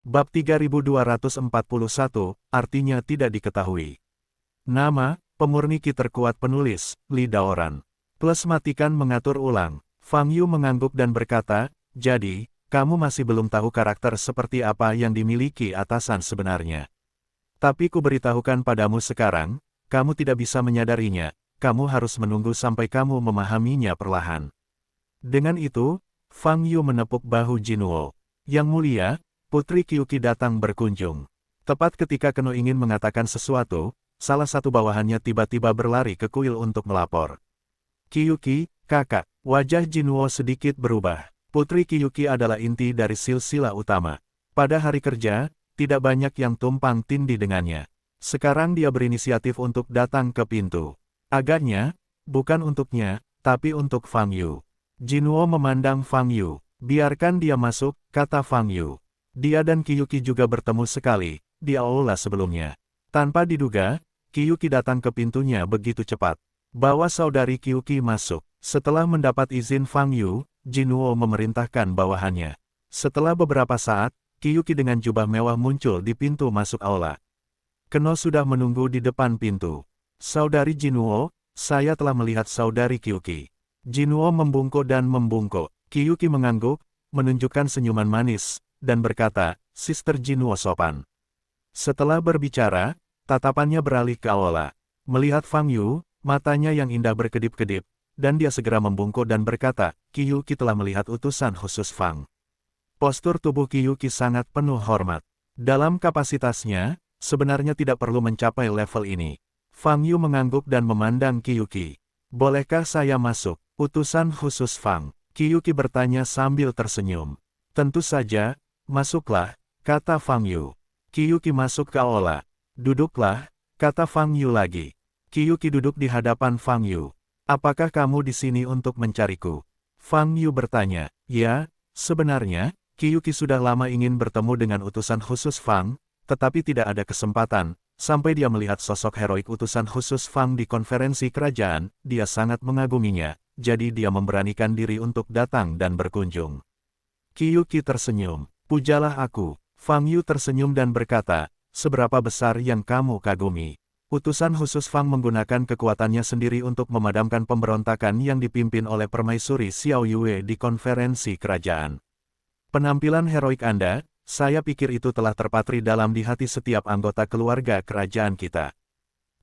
Bab 3241, artinya tidak diketahui. Nama, pemurni ki terkuat penulis, Li Daoran. Plus matikan mengatur ulang. Fang Yu mengangguk dan berkata, jadi, kamu masih belum tahu karakter seperti apa yang dimiliki atasan sebenarnya. Tapi ku beritahukan padamu sekarang, kamu tidak bisa menyadarinya, kamu harus menunggu sampai kamu memahaminya perlahan. Dengan itu, Fang Yu menepuk bahu Jinwo. Yang mulia, Putri Qiuqi datang berkunjung. Tepat ketika Keno ingin mengatakan sesuatu, salah satu bawahannya tiba-tiba berlari ke kuil untuk melapor. Qiuqi, kakak, wajah Jinwo sedikit berubah. Putri Qiuqi adalah inti dari silsilah utama. Pada hari kerja, tidak banyak yang tumpang tindih dengannya. Sekarang dia berinisiatif untuk datang ke pintu. Agaknya, bukan untuknya, tapi untuk Fang Yu. Jinwo memandang Fang Yu. Biarkan dia masuk, kata Fang Yu. Dia dan Qiuqi juga bertemu sekali, di aula sebelumnya. Tanpa diduga, Qiuqi datang ke pintunya begitu cepat. Bawa saudari Qiuqi masuk. Setelah mendapat izin Fang Yu, Jinwo memerintahkan bawahannya. Setelah beberapa saat, Qiuqi dengan jubah mewah muncul di pintu masuk aula. Keno sudah menunggu di depan pintu. Saudari Jinwo, saya telah melihat saudari Qiuqi. Jinwo membungkuk dan membungkuk. Qiuqi mengangguk, menunjukkan senyuman manis, dan berkata, Sister Jinwo sopan. Setelah berbicara, tatapannya beralih ke aula. Melihat Fang Yu, matanya yang indah berkedip-kedip, dan dia segera membungkuk dan berkata, Qiuqi telah melihat utusan khusus Fang. Postur tubuh Qiuqi sangat penuh hormat. Dalam kapasitasnya, sebenarnya tidak perlu mencapai level ini. Fang Yu mengangguk dan memandang Qiuqi. Bolehkah saya masuk? Utusan khusus Fang. Qiuqi bertanya sambil tersenyum. Tentu saja, masuklah, kata Fang Yu. Qiuqi masuk ke aula. Duduklah, kata Fang Yu lagi. Qiuqi duduk di hadapan Fang Yu. Apakah kamu di sini untuk mencariku? Fang Yu bertanya. Ya, sebenarnya, Qiuqi sudah lama ingin bertemu dengan utusan khusus Fang, tetapi tidak ada kesempatan, sampai dia melihat sosok heroik utusan khusus Fang di konferensi kerajaan, dia sangat mengaguminya, jadi dia memberanikan diri untuk datang dan berkunjung. Qiuqi tersenyum. Pujalah aku. Fang Yu tersenyum dan berkata, seberapa besar yang kamu kagumi? Utusan khusus Fang menggunakan kekuatannya sendiri untuk memadamkan pemberontakan yang dipimpin oleh Permaisuri Xiao Yue di konferensi kerajaan. Penampilan heroik Anda, saya pikir itu telah terpatri dalam di hati setiap anggota keluarga kerajaan kita.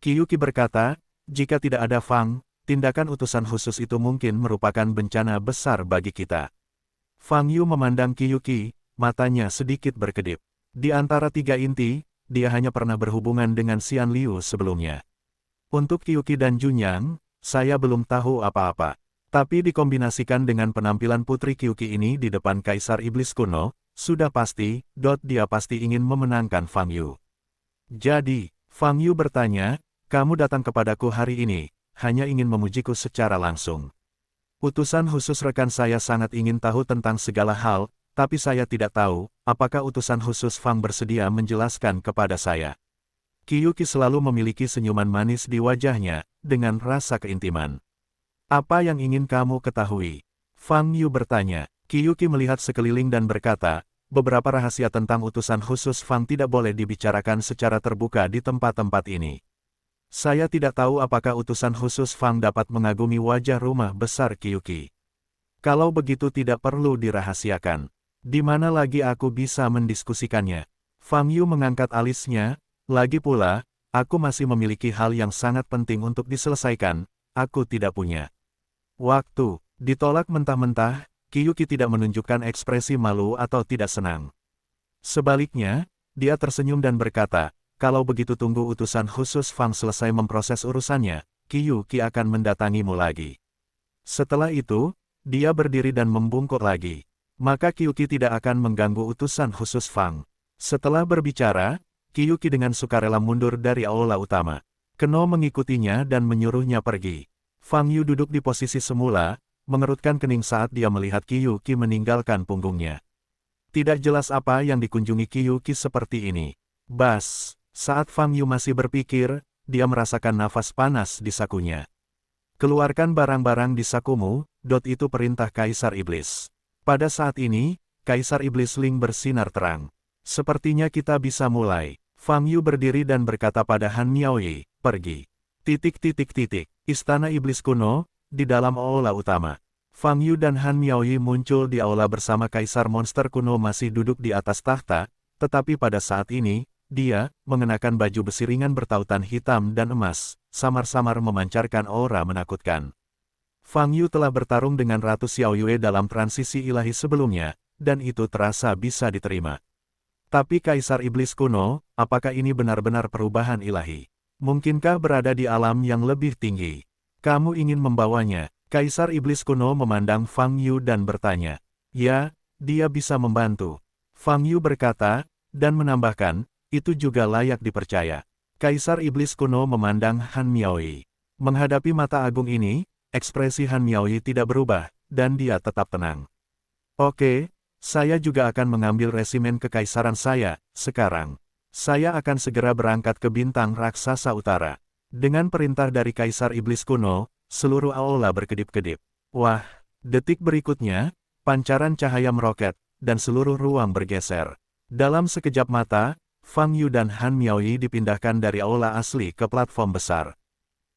Qiuqi berkata, jika tidak ada Fang, tindakan utusan khusus itu mungkin merupakan bencana besar bagi kita. Fang Yu memandang Qiuqi, matanya sedikit berkedip. Di antara tiga inti, dia hanya pernah berhubungan dengan Xian Liu sebelumnya. Untuk Qiuqi dan Junyang, saya belum tahu apa-apa. Tapi dikombinasikan dengan penampilan Putri Qiuqi ini di depan Kaisar Iblis kuno, sudah pasti, dia pasti ingin memenangkan Fang Yu. Jadi, Fang Yu bertanya, kamu datang kepadaku hari ini, hanya ingin memujiku secara langsung. Utusan khusus rekan saya sangat ingin tahu tentang segala hal, tapi saya tidak tahu, apakah utusan khusus Fang bersedia menjelaskan kepada saya. Qiuqi selalu memiliki senyuman manis di wajahnya, dengan rasa keintiman. Apa yang ingin kamu ketahui? Fang Yu bertanya. Qiuqi melihat sekeliling dan berkata, beberapa rahasia tentang utusan khusus Fang tidak boleh dibicarakan secara terbuka di tempat-tempat ini. Saya tidak tahu apakah utusan khusus Fang dapat mengagumi wajah rumah besar Qiuqi. Kalau begitu tidak perlu dirahasiakan. Di mana lagi aku bisa mendiskusikannya? Fang Yu mengangkat alisnya, lagi pula, aku masih memiliki hal yang sangat penting untuk diselesaikan, aku tidak punya waktu. Ditolak mentah-mentah, Qiuqi tidak menunjukkan ekspresi malu atau tidak senang. Sebaliknya, dia tersenyum dan berkata, kalau begitu tunggu utusan khusus Fang selesai memproses urusannya, Qiuqi akan mendatangimu lagi. Setelah itu, dia berdiri dan membungkuk lagi. Maka Qiuqi tidak akan mengganggu utusan khusus Fang. Setelah berbicara, Qiuqi dengan sukarela mundur dari aula utama. Keno mengikutinya dan menyuruhnya pergi. Fang Yu duduk di posisi semula, mengerutkan kening saat dia melihat Qiuqi meninggalkan punggungnya. Tidak jelas apa yang dikunjungi Qiuqi seperti ini. Bas, saat Fang Yu masih berpikir, dia merasakan nafas panas di sakunya. Keluarkan barang-barang di sakumu, itu perintah Kaisar Iblis. Pada saat ini, Kaisar Iblis Ling bersinar terang. Sepertinya kita bisa mulai. Fang Yu berdiri dan berkata pada Han Miaoyi, pergi. Istana Iblis Kuno, di dalam aula utama. Fang Yu dan Han Miaoyi muncul di aula bersama Kaisar Monster Kuno masih duduk di atas tahta, tetapi pada saat ini, dia, mengenakan baju besi ringan bertautan hitam dan emas, samar-samar memancarkan aura menakutkan. Fang Yu telah bertarung dengan Ratu Xiaoyue dalam transisi ilahi sebelumnya, dan itu terasa bisa diterima. Tapi Kaisar Iblis Kuno, apakah ini benar-benar perubahan ilahi? Mungkinkah berada di alam yang lebih tinggi? Kamu ingin membawanya? Kaisar Iblis Kuno memandang Fang Yu dan bertanya. Ya, dia bisa membantu. Fang Yu berkata, dan menambahkan, itu juga layak dipercaya. Kaisar Iblis Kuno memandang Han Miaoyi. Menghadapi mata agung ini, ekspresi Han Miaoyi tidak berubah, dan dia tetap tenang. Oke, saya juga akan mengambil resimen kekaisaran saya, sekarang. Saya akan segera berangkat ke bintang raksasa utara. Dengan perintah dari Kaisar Iblis Kuno, seluruh aula berkedip-kedip. Wah, detik berikutnya, pancaran cahaya meroket, dan seluruh ruang bergeser. Dalam sekejap mata, Fang Yu dan Han Miaoyi dipindahkan dari aula asli ke platform besar.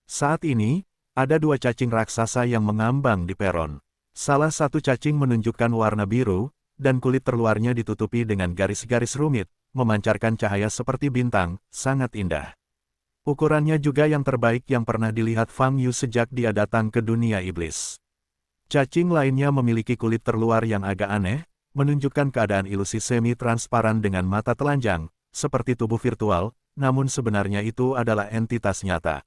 Saat ini, ada dua cacing raksasa yang mengambang di peron. Salah satu cacing menunjukkan warna biru, dan kulit terluarnya ditutupi dengan garis-garis rumit, memancarkan cahaya seperti bintang, sangat indah. Ukurannya juga yang terbaik yang pernah dilihat Fang Yu sejak dia datang ke dunia iblis. Cacing lainnya memiliki kulit terluar yang agak aneh, menunjukkan keadaan ilusi semi-transparan dengan mata telanjang, seperti tubuh virtual, namun sebenarnya itu adalah entitas nyata.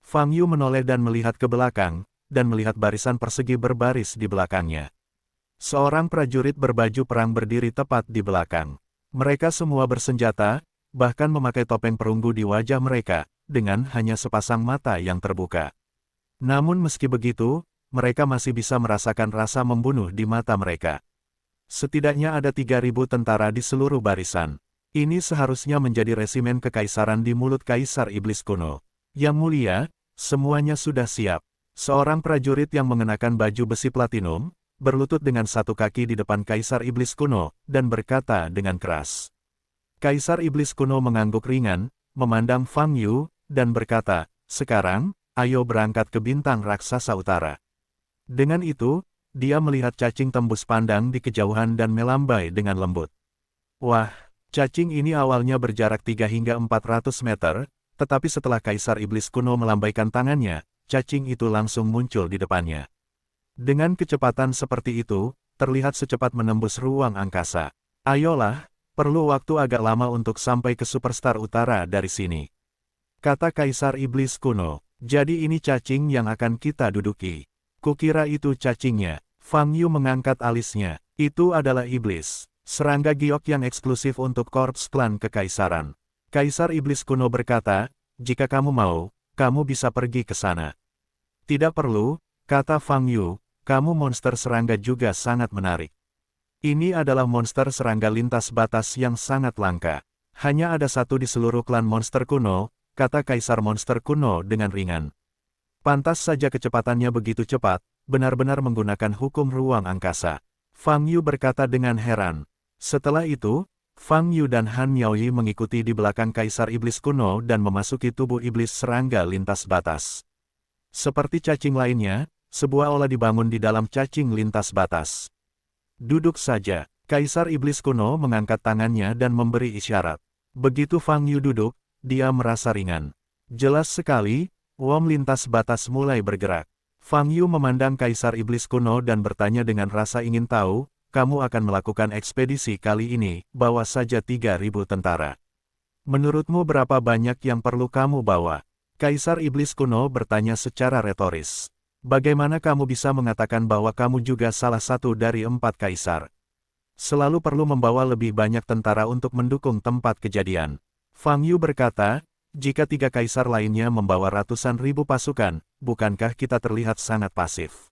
Fang Yu menoleh dan melihat ke belakang, dan melihat barisan persegi berbaris di belakangnya. Seorang prajurit berbaju perang berdiri tepat di belakang. Mereka semua bersenjata, bahkan memakai topeng perunggu di wajah mereka, dengan hanya sepasang mata yang terbuka. Namun meski begitu, mereka masih bisa merasakan rasa membunuh di mata mereka. Setidaknya ada 3.000 tentara di seluruh barisan. Ini seharusnya menjadi resimen kekaisaran di mulut Kaisar Iblis Kuno. Yang mulia, semuanya sudah siap. Seorang prajurit yang mengenakan baju besi platinum, berlutut dengan satu kaki di depan Kaisar Iblis Kuno, dan berkata dengan keras. Kaisar Iblis Kuno mengangguk ringan, memandang Fang Yu, dan berkata, sekarang, ayo berangkat ke bintang raksasa utara. Dengan itu, dia melihat cacing tembus pandang di kejauhan dan melambai dengan lembut. Wah, cacing ini awalnya berjarak 3 hingga 400 meter, tetapi setelah Kaisar Iblis Kuno melambaikan tangannya, cacing itu langsung muncul di depannya. Dengan kecepatan seperti itu, terlihat secepat menembus ruang angkasa. Ayolah, perlu waktu agak lama untuk sampai ke Superstar Utara dari sini. Kata Kaisar Iblis Kuno, jadi ini cacing yang akan kita duduki. Kukira itu cacingnya. Fang Yu mengangkat alisnya. Itu adalah iblis. Serangga giok yang eksklusif untuk korps klan kekaisaran. Kaisar Iblis Kuno berkata, jika kamu mau, kamu bisa pergi ke sana. Tidak perlu, kata Fang Yu, kamu monster serangga juga sangat menarik. Ini adalah monster serangga lintas batas yang sangat langka. Hanya ada satu di seluruh klan monster kuno, kata Kaisar Monster Kuno dengan ringan. Pantas saja kecepatannya begitu cepat, benar-benar menggunakan hukum ruang angkasa. Fang Yu berkata dengan heran. Setelah itu, Fang Yu dan Han Miaoyi mengikuti di belakang Kaisar Iblis Kuno dan memasuki tubuh iblis serangga lintas batas. Seperti cacing lainnya, sebuah aula dibangun di dalam cacing lintas batas. Duduk saja, Kaisar Iblis Kuno mengangkat tangannya dan memberi isyarat. Begitu Fang Yu duduk, dia merasa ringan. Jelas sekali, Wom lintas batas mulai bergerak. Fang Yu memandang Kaisar Iblis Kuno dan bertanya dengan rasa ingin tahu, kamu akan melakukan ekspedisi kali ini, bawa saja 3.000 tentara. Menurutmu berapa banyak yang perlu kamu bawa? Kaisar Iblis Kuno bertanya secara retoris. Bagaimana kamu bisa mengatakan bahwa kamu juga salah satu dari 4 kaisar? Selalu perlu membawa lebih banyak tentara untuk mendukung tempat kejadian. Fang Yu berkata, jika 3 kaisar lainnya membawa ratusan ribu pasukan, bukankah kita terlihat sangat pasif?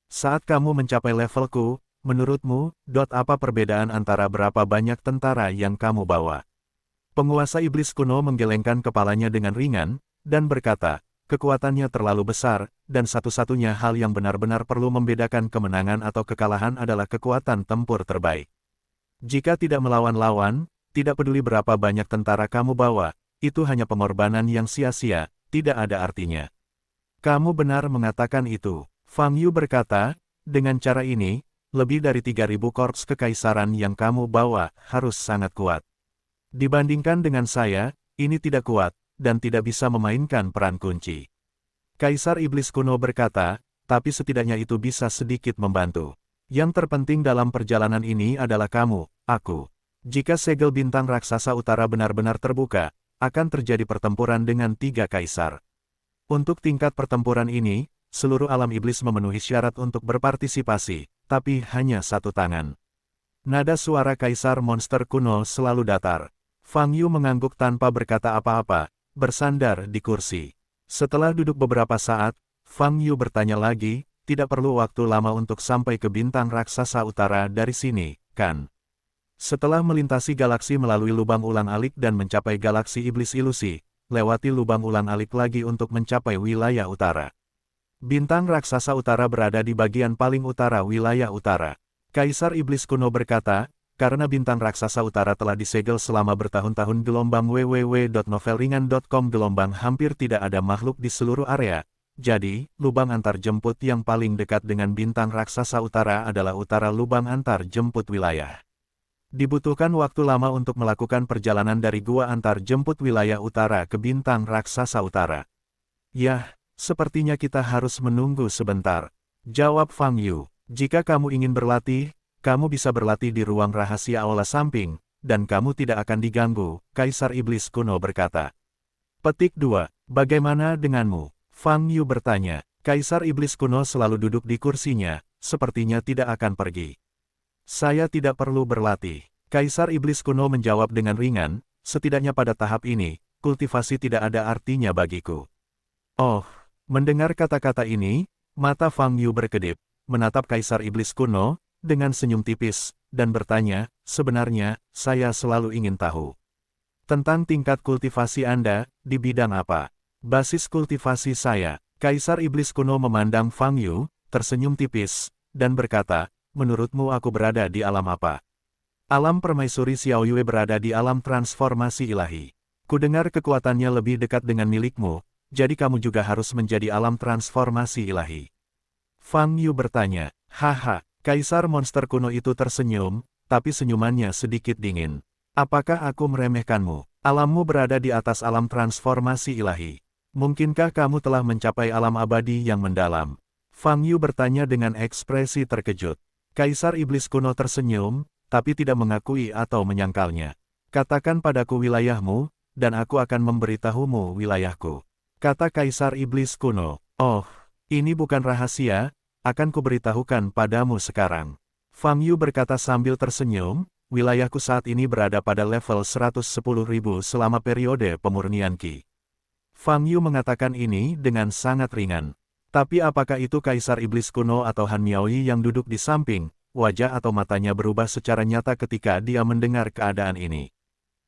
Saat kamu mencapai levelku, menurutmu, apa perbedaan antara berapa banyak tentara yang kamu bawa? Penguasa Iblis Kuno menggelengkan kepalanya dengan ringan, dan berkata, kekuatannya terlalu besar, dan satu-satunya hal yang benar-benar perlu membedakan kemenangan atau kekalahan adalah kekuatan tempur terbaik. Jika tidak melawan lawan, tidak peduli berapa banyak tentara kamu bawa, itu hanya pengorbanan yang sia-sia, tidak ada artinya. Kamu benar mengatakan itu, Fang Yu berkata, dengan cara ini, lebih dari 3.000 korps kekaisaran yang kamu bawa harus sangat kuat. Dibandingkan dengan saya, ini tidak kuat, dan tidak bisa memainkan peran kunci. Kaisar Iblis Kuno berkata, tapi setidaknya itu bisa sedikit membantu. Yang terpenting dalam perjalanan ini adalah kamu, aku. Jika segel bintang raksasa utara benar-benar terbuka, akan terjadi pertempuran dengan 3 kaisar. Untuk tingkat pertempuran ini, seluruh alam iblis memenuhi syarat untuk berpartisipasi, tapi hanya 1 tangan. Nada suara Kaisar Monster Kuno selalu datar. Fang Yu mengangguk tanpa berkata apa-apa, bersandar di kursi. Setelah duduk beberapa saat, Fang Yu bertanya lagi, tidak perlu waktu lama untuk sampai ke bintang raksasa utara dari sini, kan? Setelah melintasi galaksi melalui lubang ulang-alik dan mencapai galaksi iblis ilusi, lewati lubang ulang-alik lagi untuk mencapai wilayah utara. Bintang raksasa utara berada di bagian paling utara wilayah utara. Kaisar Iblis Kuno berkata, karena bintang raksasa utara telah disegel selama bertahun-tahun gelombang www.novelringan.com gelombang hampir tidak ada makhluk di seluruh area. Jadi, lubang antar jemput yang paling dekat dengan bintang raksasa utara adalah utara lubang antar jemput wilayah. Dibutuhkan waktu lama untuk melakukan perjalanan dari gua antar jemput wilayah utara ke bintang raksasa utara. Yah, sepertinya kita harus menunggu sebentar. Jawab Fang Yu. Jika kamu ingin berlatih, kamu bisa berlatih di ruang rahasia aula samping, dan kamu tidak akan diganggu, Kaisar Iblis Kuno berkata. Petik 2. Bagaimana denganmu? Fang Yu bertanya. Kaisar Iblis Kuno selalu duduk di kursinya, sepertinya tidak akan pergi. Saya tidak perlu berlatih. Kaisar Iblis Kuno menjawab dengan ringan, setidaknya pada tahap ini, kultivasi tidak ada artinya bagiku. Oh, mendengar kata-kata ini, mata Fang Yu berkedip, menatap Kaisar Iblis Kuno, dengan senyum tipis, dan bertanya, sebenarnya, saya selalu ingin tahu. Tentang tingkat kultivasi Anda, di bidang apa? Basis kultivasi saya. Kaisar Iblis Kuno memandang Fang Yu, tersenyum tipis, dan berkata, menurutmu aku berada di alam apa? Alam permaisuri Xiao Yue berada di alam transformasi ilahi. Kudengar kekuatannya lebih dekat dengan milikmu, jadi kamu juga harus menjadi alam transformasi ilahi. Fang Yu bertanya, haha, Kaisar Monster Kuno itu tersenyum, tapi senyumannya sedikit dingin. Apakah aku meremehkanmu? Alammu berada di atas alam transformasi ilahi. Mungkinkah kamu telah mencapai alam abadi yang mendalam? Fang Yu bertanya dengan ekspresi terkejut. Kaisar Iblis Kuno tersenyum, tapi tidak mengakui atau menyangkalnya. Katakan padaku wilayahmu, dan aku akan memberitahumu wilayahku. Kata Kaisar Iblis Kuno. Oh, ini bukan rahasia, akan kuberitahukan padamu sekarang. Fang Yu berkata sambil tersenyum, wilayahku saat ini berada pada level 110.000 selama periode pemurnian Qi. Fang Yu mengatakan ini dengan sangat ringan. Tapi apakah itu Kaisar Iblis Kuno atau Han Miaoyi yang duduk di samping, wajah atau matanya berubah secara nyata ketika dia mendengar keadaan ini.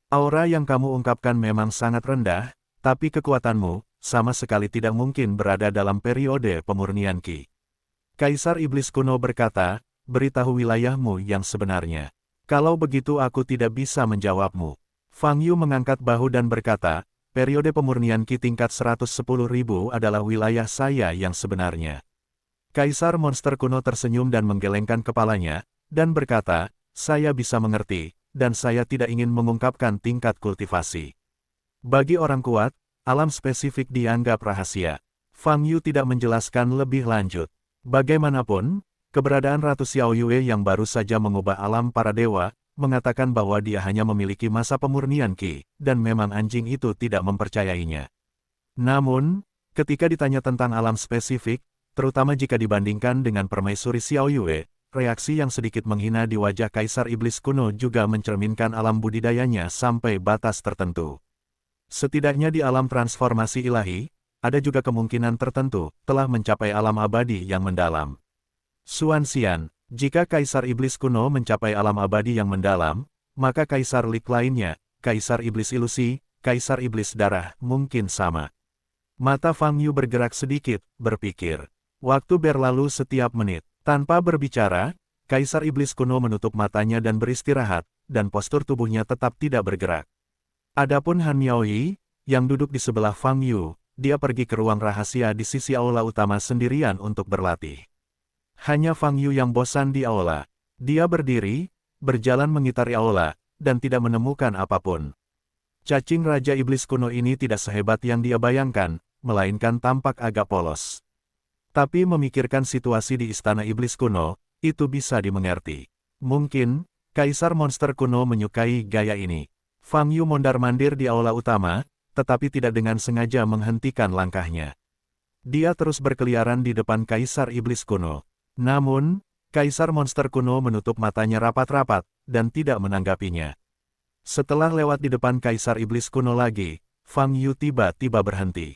Aura yang kamu ungkapkan memang sangat rendah, tapi kekuatanmu, sama sekali tidak mungkin berada dalam periode pemurnian Qi. Kaisar Iblis Kuno berkata, beritahu wilayahmu yang sebenarnya. Kalau begitu aku tidak bisa menjawabmu. Fang Yu mengangkat bahu dan berkata, periode pemurnian Qi tingkat 110.000 adalah wilayah saya yang sebenarnya. Kaisar Monster Kuno tersenyum dan menggelengkan kepalanya, dan berkata, saya bisa mengerti, dan saya tidak ingin mengungkapkan tingkat kultivasi. Bagi orang kuat, alam spesifik dianggap rahasia. Fang Yu tidak menjelaskan lebih lanjut. Bagaimanapun, keberadaan Ratu Xiao Yue yang baru saja mengubah alam para dewa, mengatakan bahwa dia hanya memiliki masa pemurnian Qi, dan memang anjing itu tidak mempercayainya. Namun, ketika ditanya tentang alam spesifik, terutama jika dibandingkan dengan permaisuri Xiao Yue, reaksi yang sedikit menghina di wajah Kaisar Iblis Kuno juga mencerminkan alam budidayanya sampai batas tertentu. Setidaknya di alam transformasi ilahi, ada juga kemungkinan tertentu, telah mencapai alam abadi yang mendalam. Xuan Xian, jika Kaisar Iblis Kuno mencapai alam abadi yang mendalam, maka Kaisar Lik lainnya, Kaisar Iblis Ilusi, Kaisar Iblis Darah, mungkin sama. Mata Fang Yu bergerak sedikit, berpikir. Waktu berlalu setiap menit. Tanpa berbicara, Kaisar Iblis Kuno menutup matanya dan beristirahat, dan postur tubuhnya tetap tidak bergerak. Adapun Han Miaoyi, yang duduk di sebelah Fang Yu, dia pergi ke ruang rahasia di sisi aula utama sendirian untuk berlatih. Hanya Fang Yu yang bosan di aula. Dia berdiri, berjalan mengitari aula, dan tidak menemukan apapun. Cacing Raja Iblis kuno ini tidak sehebat yang dia bayangkan, melainkan tampak agak polos. Tapi memikirkan situasi di Istana Iblis kuno, itu bisa dimengerti. Mungkin, Kaisar Monster kuno menyukai gaya ini. Fang Yu mondar-mandir di aula utama, tetapi tidak dengan sengaja menghentikan langkahnya. Dia terus berkeliaran di depan Kaisar Iblis kuno. Namun, Kaisar Monster kuno menutup matanya rapat-rapat, dan tidak menanggapinya. Setelah lewat di depan Kaisar Iblis kuno lagi, Fang Yu tiba-tiba berhenti.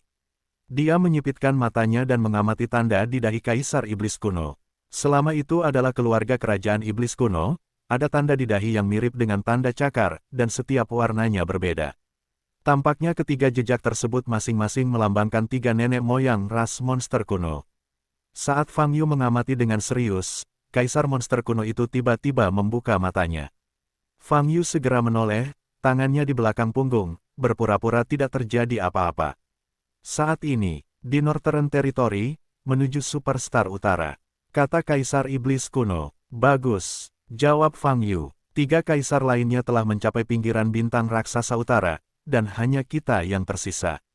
Dia menyipitkan matanya dan mengamati tanda di dahi Kaisar Iblis kuno. Selama itu adalah keluarga kerajaan Iblis kuno, ada tanda di dahi yang mirip dengan tanda cakar, dan setiap warnanya berbeda. Tampaknya ketiga jejak tersebut masing-masing melambangkan tiga nenek moyang ras monster kuno. Saat Fang Yu mengamati dengan serius, Kaisar Monster kuno itu tiba-tiba membuka matanya. Fang Yu segera menoleh, tangannya di belakang punggung, berpura-pura tidak terjadi apa-apa. Saat ini, di Northern Territory, menuju Superstar Utara. Kata Kaisar Iblis kuno, bagus, jawab Fang Yu. Tiga kaisar lainnya telah mencapai pinggiran bintang raksasa utara, dan hanya kita yang tersisa.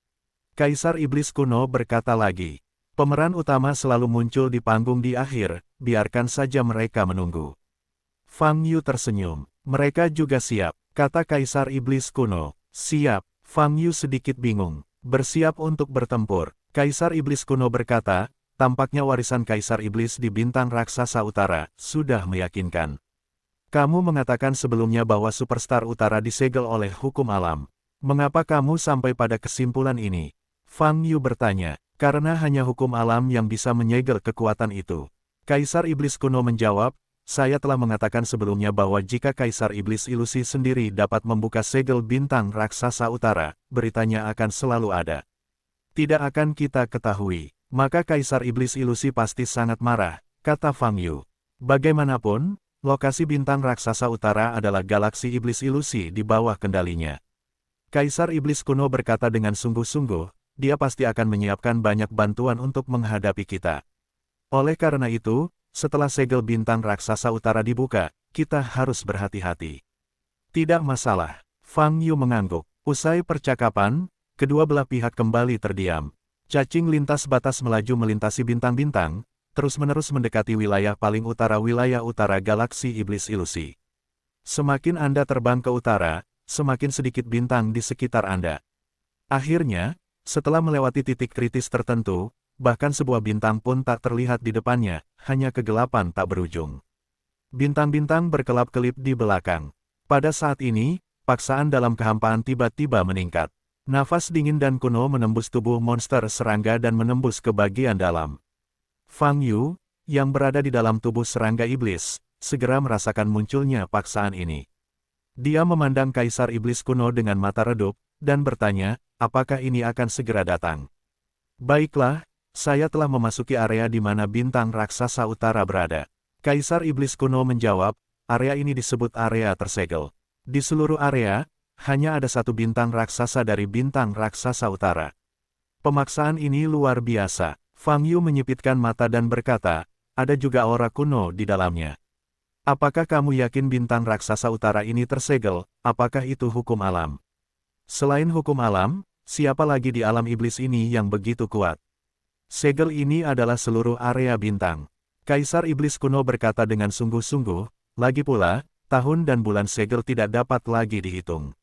Kaisar Iblis kuno berkata lagi. Pemeran utama selalu muncul di panggung di akhir, biarkan saja mereka menunggu. Fang Yu tersenyum. Mereka juga siap, kata Kaisar Iblis kuno. Siap, Fang Yu sedikit bingung. Bersiap untuk bertempur. Kaisar Iblis kuno berkata, tampaknya warisan Kaisar Iblis di bintang raksasa utara, sudah meyakinkan. Kamu mengatakan sebelumnya bahwa Superstar Utara disegel oleh hukum alam. Mengapa kamu sampai pada kesimpulan ini? Fang Yu bertanya. Karena hanya hukum alam yang bisa menyegel kekuatan itu. Kaisar Iblis kuno menjawab, saya telah mengatakan sebelumnya bahwa jika Kaisar Iblis Ilusi sendiri dapat membuka segel bintang raksasa utara, beritanya akan selalu ada. Tidak akan kita ketahui, maka Kaisar Iblis Ilusi pasti sangat marah, kata Fang Yu. Bagaimanapun, lokasi bintang raksasa utara adalah galaksi Iblis Ilusi di bawah kendalinya. Kaisar Iblis kuno berkata dengan sungguh-sungguh, dia pasti akan menyiapkan banyak bantuan untuk menghadapi kita. Oleh karena itu, setelah segel bintang raksasa utara dibuka, kita harus berhati-hati. Tidak masalah, Fang Yu mengangguk. Usai percakapan, kedua belah pihak kembali terdiam. Cacing lintas batas melaju melintasi bintang-bintang, terus-menerus mendekati wilayah paling utara galaksi Iblis Ilusi. Semakin Anda terbang ke utara, semakin sedikit bintang di sekitar Anda. Akhirnya, setelah melewati titik kritis tertentu, bahkan sebuah bintang pun tak terlihat di depannya, hanya kegelapan tak berujung. Bintang-bintang berkelap-kelip di belakang. Pada saat ini, paksaan dalam kehampaan tiba-tiba meningkat. Nafas dingin dan kuno menembus tubuh monster serangga dan menembus ke bagian dalam. Fang Yu, yang berada di dalam tubuh serangga iblis, segera merasakan munculnya paksaan ini. Dia memandang Kaisar Iblis kuno dengan mata redup, dan bertanya, apakah ini akan segera datang? Baiklah, saya telah memasuki area di mana bintang raksasa utara berada. Kaisar Iblis kuno menjawab, area ini disebut area tersegel. Di seluruh area, hanya ada satu bintang raksasa dari bintang raksasa utara. Pemaksaan ini luar biasa. Fang Yu menyipitkan mata dan berkata, ada juga aura kuno di dalamnya. Apakah kamu yakin bintang raksasa utara ini tersegel? Apakah itu hukum alam? Selain hukum alam, siapa lagi di alam iblis ini yang begitu kuat? Segel ini adalah seluruh area bintang. Kaisar Iblis kuno berkata dengan sungguh-sungguh, lagi pula, tahun dan bulan segel tidak dapat lagi dihitung.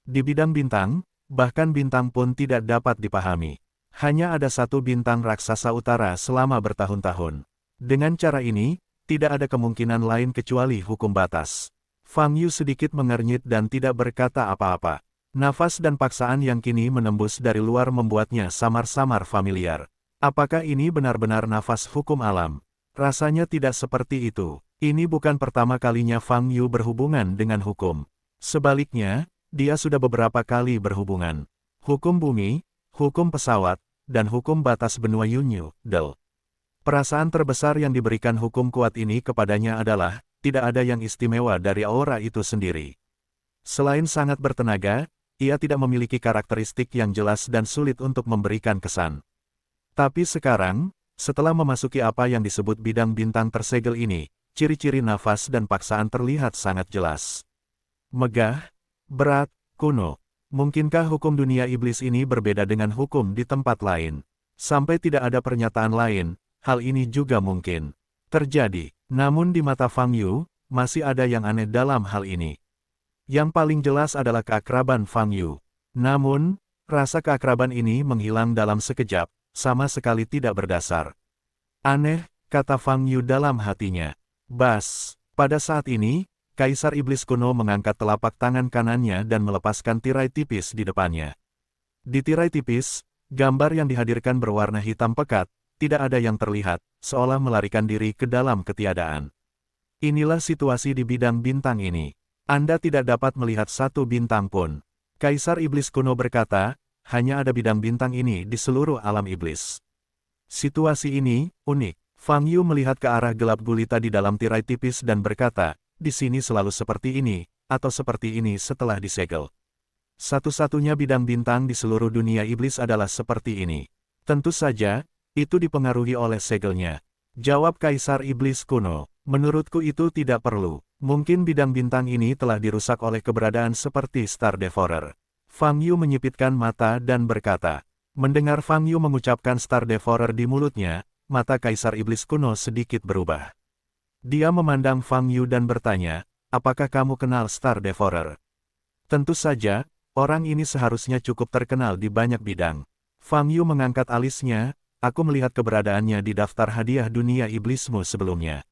Di bidang bintang, bahkan bintang pun tidak dapat dipahami. Hanya ada satu bintang raksasa utara selama bertahun-tahun. Dengan cara ini, tidak ada kemungkinan lain kecuali hukum batas. Fang Yu sedikit mengernyit dan tidak berkata apa-apa. Nafas dan paksaan yang kini menembus dari luar membuatnya samar-samar familiar. Apakah ini benar-benar nafas hukum alam? Rasanya tidak seperti itu. Ini bukan pertama kalinya Fang Yu berhubungan dengan hukum. Sebaliknya, dia sudah beberapa kali berhubungan. Hukum bumi, hukum pesawat, dan hukum batas benua Yunyu, Del. Perasaan terbesar yang diberikan hukum kuat ini kepadanya adalah, tidak ada yang istimewa dari aura itu sendiri. Selain sangat bertenaga, ia tidak memiliki karakteristik yang jelas dan sulit untuk memberikan kesan. Tapi sekarang, setelah memasuki apa yang disebut bidang bintang tersegel ini, ciri-ciri nafas dan paksaan terlihat sangat jelas. Megah, berat, kuno. Mungkinkah hukum dunia iblis ini berbeda dengan hukum di tempat lain? Sampai tidak ada pernyataan lain, hal ini juga mungkin terjadi. Namun di mata Fang Yu, masih ada yang aneh dalam hal ini. Yang paling jelas adalah keakraban Fang Yu. Namun, rasa keakraban ini menghilang dalam sekejap, sama sekali tidak berdasar. Aneh, kata Fang Yu dalam hatinya. Bas, pada saat ini, Kaisar Iblis kuno mengangkat telapak tangan kanannya dan melepaskan tirai tipis di depannya. Di tirai tipis, gambar yang dihadirkan berwarna hitam pekat, tidak ada yang terlihat, seolah melarikan diri ke dalam ketiadaan. Inilah situasi di bidang bintang ini. Anda tidak dapat melihat satu bintang pun. Kaisar Iblis kuno berkata, hanya ada bidang bintang ini di seluruh alam iblis. Situasi ini unik. Fang Yu melihat ke arah gelap gulita di dalam tirai tipis dan berkata, di sini selalu seperti ini, atau seperti ini setelah disegel. Satu-satunya bidang bintang di seluruh dunia iblis adalah seperti ini. Tentu saja, itu dipengaruhi oleh segelnya. Jawab Kaisar Iblis kuno, menurutku itu tidak perlu. Mungkin bidang bintang ini telah dirusak oleh keberadaan seperti Star Devourer. Fang Yu menyipitkan mata dan berkata. Mendengar Fang Yu mengucapkan Star Devourer di mulutnya, mata Kaisar Iblis kuno sedikit berubah. Dia memandang Fang Yu dan bertanya, apakah kamu kenal Star Devourer? Tentu saja, orang ini seharusnya cukup terkenal di banyak bidang. Fang Yu mengangkat alisnya, aku melihat keberadaannya di daftar hadiah dunia iblismu sebelumnya.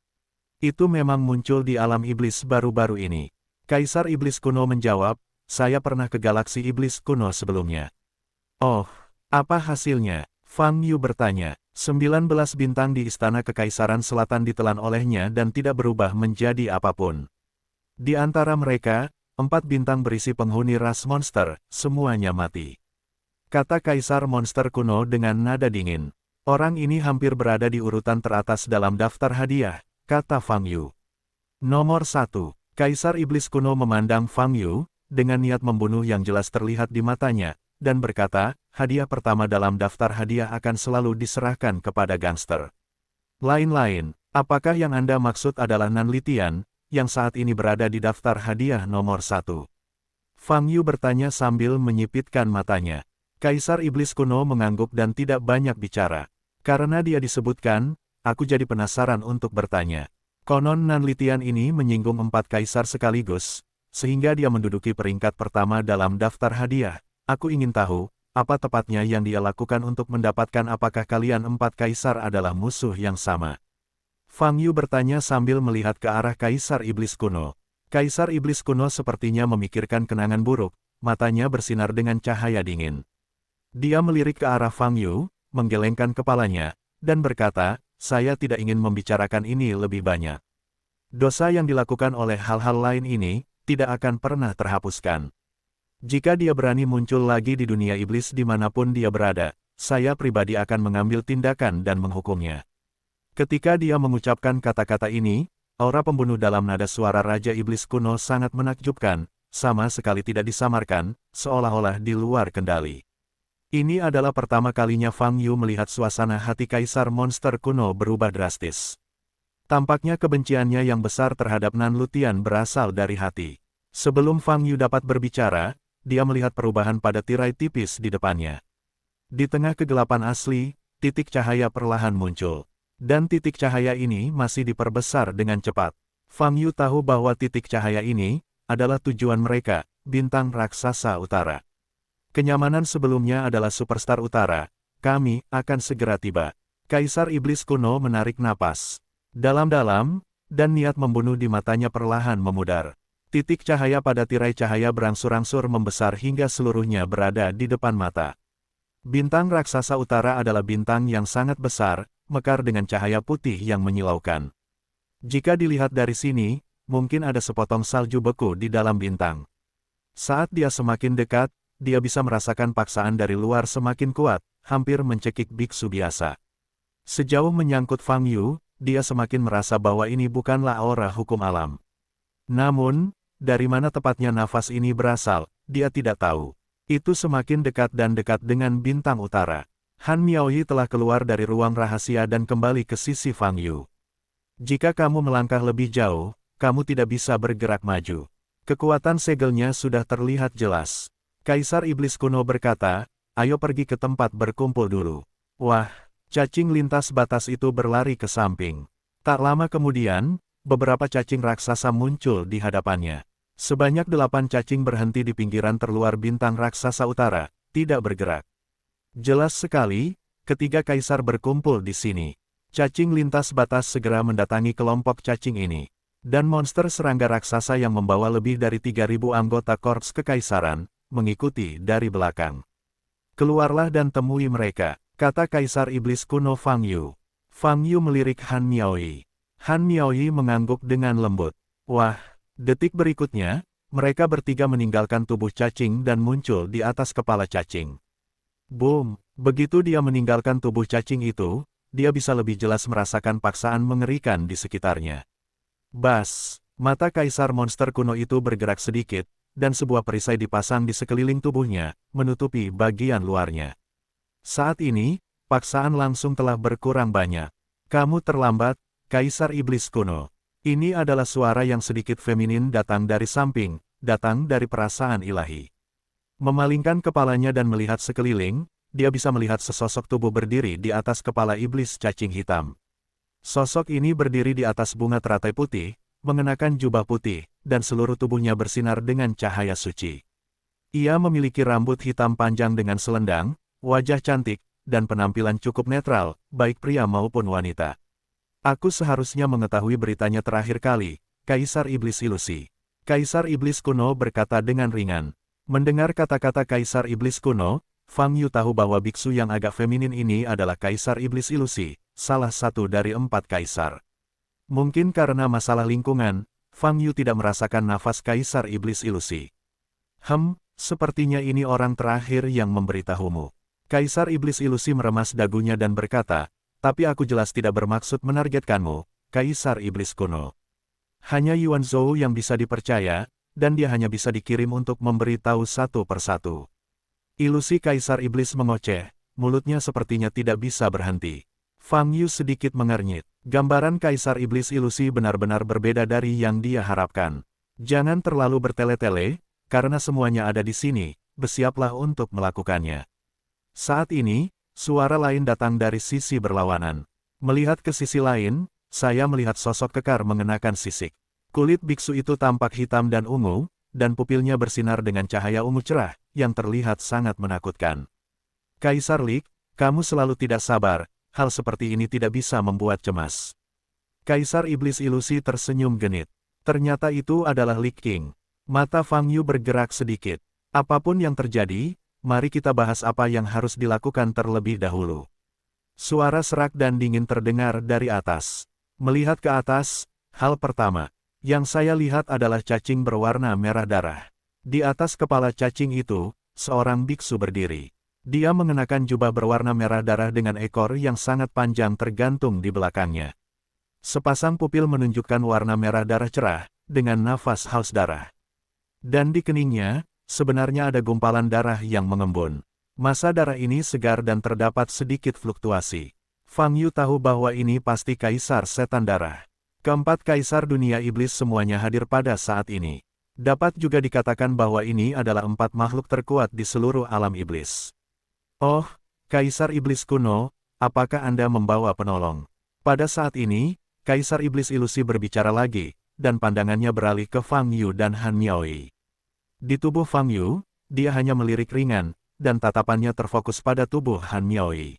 Itu memang muncul di alam iblis baru-baru ini. Kaisar Iblis kuno menjawab, saya pernah ke galaksi iblis kuno sebelumnya. Oh, apa hasilnya? Fang Yu bertanya. 19 bintang di Istana Kekaisaran Selatan ditelan olehnya dan tidak berubah menjadi apapun. Di antara mereka, 4 bintang berisi penghuni ras monster, semuanya mati. Kata Kaisar Monster kuno dengan nada dingin. Orang ini hampir berada di urutan teratas dalam daftar hadiah, kata Fang Yu. Nomor 1. Kaisar Iblis kuno memandang Fang Yu, dengan niat membunuh yang jelas terlihat di matanya, dan berkata, hadiah pertama dalam daftar hadiah akan selalu diserahkan kepada gangster. Lain-lain, apakah yang Anda maksud adalah Nanlitian, yang saat ini berada di daftar hadiah nomor 1? Fang Yu bertanya sambil menyipitkan matanya. Kaisar Iblis kuno mengangguk dan tidak banyak bicara. Karena dia disebutkan, aku jadi penasaran untuk bertanya. Konon Nanlitian ini menyinggung 4 kaisar sekaligus, sehingga dia menduduki peringkat pertama dalam daftar hadiah. Aku ingin tahu, apa tepatnya yang dia lakukan untuk mendapatkan apakah kalian 4 kaisar adalah musuh yang sama? Fang Yu bertanya sambil melihat ke arah Kaisar Iblis kuno. Kaisar Iblis kuno sepertinya memikirkan kenangan buruk, matanya bersinar dengan cahaya dingin. Dia melirik ke arah Fang Yu, menggelengkan kepalanya, dan berkata, saya tidak ingin membicarakan ini lebih banyak. Dosa yang dilakukan oleh hal-hal lain ini, tidak akan pernah terhapuskan. Jika dia berani muncul lagi di dunia iblis dimanapun dia berada, saya pribadi akan mengambil tindakan dan menghukumnya. Ketika dia mengucapkan kata-kata ini, aura pembunuh dalam nada suara Raja Iblis kuno sangat menakjubkan, sama sekali tidak disamarkan, seolah-olah di luar kendali. Ini adalah pertama kalinya Fang Yu melihat suasana hati Kaisar Monster kuno berubah drastis. Tampaknya kebenciannya yang besar terhadap Nanlitian berasal dari hati. Sebelum Fang Yu dapat berbicara, dia melihat perubahan pada tirai tipis di depannya. Di tengah kegelapan asli, titik cahaya perlahan muncul. Dan titik cahaya ini masih diperbesar dengan cepat. Fang Yu tahu bahwa titik cahaya ini adalah tujuan mereka, bintang raksasa utara. Kenyamanan sebelumnya adalah superstar utara, kami akan segera tiba. Kaisar Iblis kuno menarik napas dalam-dalam, dan niat membunuh di matanya perlahan memudar. Titik cahaya pada tirai cahaya berangsur-angsur membesar hingga seluruhnya berada di depan mata. Bintang raksasa utara adalah bintang yang sangat besar, mekar dengan cahaya putih yang menyilaukan. Jika dilihat dari sini, mungkin ada sepotong salju beku di dalam bintang. Saat dia semakin dekat, dia bisa merasakan paksaan dari luar semakin kuat, hampir mencekik biksu biasa. Sejauh menyangkut Fang Yu, dia semakin merasa bahwa ini bukanlah aura hukum alam. Namun, dari mana tepatnya nafas ini berasal, dia tidak tahu. Itu semakin dekat dan dekat dengan bintang utara. Han Miaoyi telah keluar dari ruang rahasia dan kembali ke sisi Fang Yu. Jika kamu melangkah lebih jauh, kamu tidak bisa bergerak maju. Kekuatan segelnya sudah terlihat jelas. Kaisar Iblis Kuno berkata, ayo pergi ke tempat berkumpul dulu. Wah, cacing lintas batas itu berlari ke samping. Tak lama kemudian, beberapa cacing raksasa muncul di hadapannya. Sebanyak 8 cacing berhenti di pinggiran terluar bintang raksasa utara, tidak bergerak. Jelas sekali, ketiga kaisar berkumpul di sini. Cacing lintas batas segera mendatangi kelompok cacing ini. Dan monster serangga raksasa yang membawa lebih dari 3.000 anggota korps kekaisaran, mengikuti dari belakang. Keluarlah dan temui mereka, kata Kaisar Iblis Kuno Fang Yu. Fang Yu melirik Han Miaoyi. Han Miaoyi mengangguk dengan lembut. Wah, detik berikutnya, mereka bertiga meninggalkan tubuh cacing dan muncul di atas kepala cacing. Boom, begitu dia meninggalkan tubuh cacing itu, dia bisa lebih jelas merasakan paksaan mengerikan di sekitarnya. Bas, mata kaisar monster kuno itu bergerak sedikit, dan sebuah perisai dipasang di sekeliling tubuhnya, menutupi bagian luarnya. Saat ini, paksaan langsung telah berkurang banyak. Kamu terlambat, Kaisar Iblis Kuno. Ini adalah suara yang sedikit feminin datang dari samping, datang dari perasaan ilahi. Memalingkan kepalanya dan melihat sekeliling, dia bisa melihat sesosok tubuh berdiri di atas kepala iblis cacing hitam. Sosok ini berdiri di atas bunga teratai putih, mengenakan jubah putih, dan seluruh tubuhnya bersinar dengan cahaya suci. Ia memiliki rambut hitam panjang dengan selendang, wajah cantik, dan penampilan cukup netral, baik pria maupun wanita. Aku seharusnya mengetahui beritanya terakhir kali, Kaisar Iblis Ilusi. Kaisar Iblis Kuno berkata dengan ringan. Mendengar kata-kata Kaisar Iblis Kuno, Fang Yu tahu bahwa biksu yang agak feminin ini adalah Kaisar Iblis Ilusi, salah satu dari 4 kaisar. Mungkin karena masalah lingkungan, Fang Yu tidak merasakan nafas Kaisar Iblis Ilusi. Sepertinya ini orang terakhir yang memberitahumu. Kaisar Iblis Ilusi meremas dagunya dan berkata, tapi aku jelas tidak bermaksud menargetkanmu, Kaisar Iblis Kuno. Hanya Yuan Zhou yang bisa dipercaya, dan dia hanya bisa dikirim untuk memberitahu satu persatu. Ilusi Kaisar Iblis mengoceh, mulutnya sepertinya tidak bisa berhenti. Fang Yu sedikit mengernyit. Gambaran Kaisar Iblis Ilusi benar-benar berbeda dari yang dia harapkan. Jangan terlalu bertele-tele, karena semuanya ada di sini, bersiaplah untuk melakukannya. Saat ini, suara lain datang dari sisi berlawanan. Melihat ke sisi lain, saya melihat sosok kekar mengenakan sisik. Kulit biksu itu tampak hitam dan ungu, dan pupilnya bersinar dengan cahaya ungu cerah, yang terlihat sangat menakutkan. Kaisar Lik, kamu selalu tidak sabar, hal seperti ini tidak bisa membuat cemas. Kaisar Iblis Ilusi tersenyum genit. Ternyata itu adalah Lik King. Mata Fang Yu bergerak sedikit. Apapun yang terjadi, mari kita bahas apa yang harus dilakukan terlebih dahulu. Suara serak dan dingin terdengar dari atas. Melihat ke atas, hal pertama yang saya lihat adalah cacing berwarna merah darah. Di atas kepala cacing itu, seorang biksu berdiri. Dia mengenakan jubah berwarna merah darah dengan ekor yang sangat panjang tergantung di belakangnya. Sepasang pupil menunjukkan warna merah darah cerah, dengan nafas haus darah. Dan di keningnya, sebenarnya ada gumpalan darah yang mengembun. Masa darah ini segar dan terdapat sedikit fluktuasi. Fang Yu tahu bahwa ini pasti Kaisar Setan Darah. Keempat kaisar dunia iblis semuanya hadir pada saat ini. Dapat juga dikatakan bahwa ini adalah 4 makhluk terkuat di seluruh alam iblis. Oh, Kaisar Iblis Kuno, apakah Anda membawa penolong? Pada saat ini, Kaisar Iblis Ilusi berbicara lagi, dan pandangannya beralih ke Fang Yu dan Han Miaoyi. Di tubuh Fang Yu, dia hanya melirik ringan, dan tatapannya terfokus pada tubuh Han Miaoyi.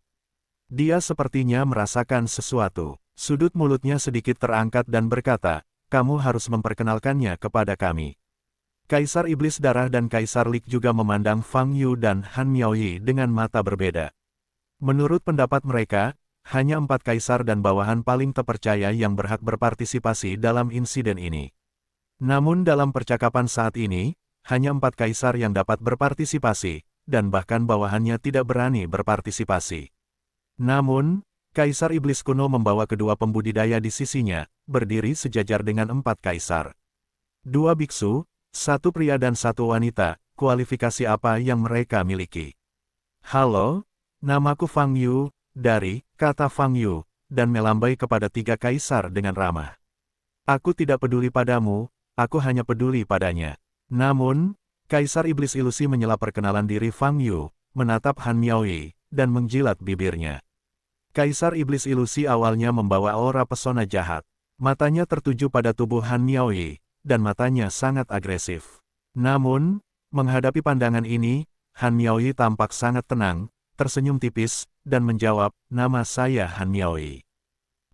Dia sepertinya merasakan sesuatu. Sudut mulutnya sedikit terangkat dan berkata, kamu harus memperkenalkannya kepada kami. Kaisar Iblis Darah dan Kaisar Lik juga memandang Fang Yu dan Han Miaoyi dengan mata berbeda. Menurut pendapat mereka, hanya 4 kaisar dan bawahan paling terpercaya yang berhak berpartisipasi dalam insiden ini. Namun dalam percakapan saat ini, hanya 4 kaisar yang dapat berpartisipasi, dan bahkan bawahannya tidak berani berpartisipasi. Namun, Kaisar Iblis kuno membawa kedua pembudidaya di sisinya, berdiri sejajar dengan 4 kaisar. 2 biksu, 1 pria dan 1 wanita, kualifikasi apa yang mereka miliki? Halo, namaku Fang Yu, dari, kata Fang Yu, dan melambai kepada 3 kaisar dengan ramah. Aku tidak peduli padamu, aku hanya peduli padanya. Namun, Kaisar Iblis Ilusi menyela perkenalan diri Fang Yu, menatap Han Miaoyi, dan menjilat bibirnya. Kaisar Iblis Ilusi awalnya membawa aura pesona jahat. Matanya tertuju pada tubuh Han Miaoyi, dan matanya sangat agresif. Namun, menghadapi pandangan ini, Han Miaoyi tampak sangat tenang, tersenyum tipis, dan menjawab, nama saya Han Miaoyi.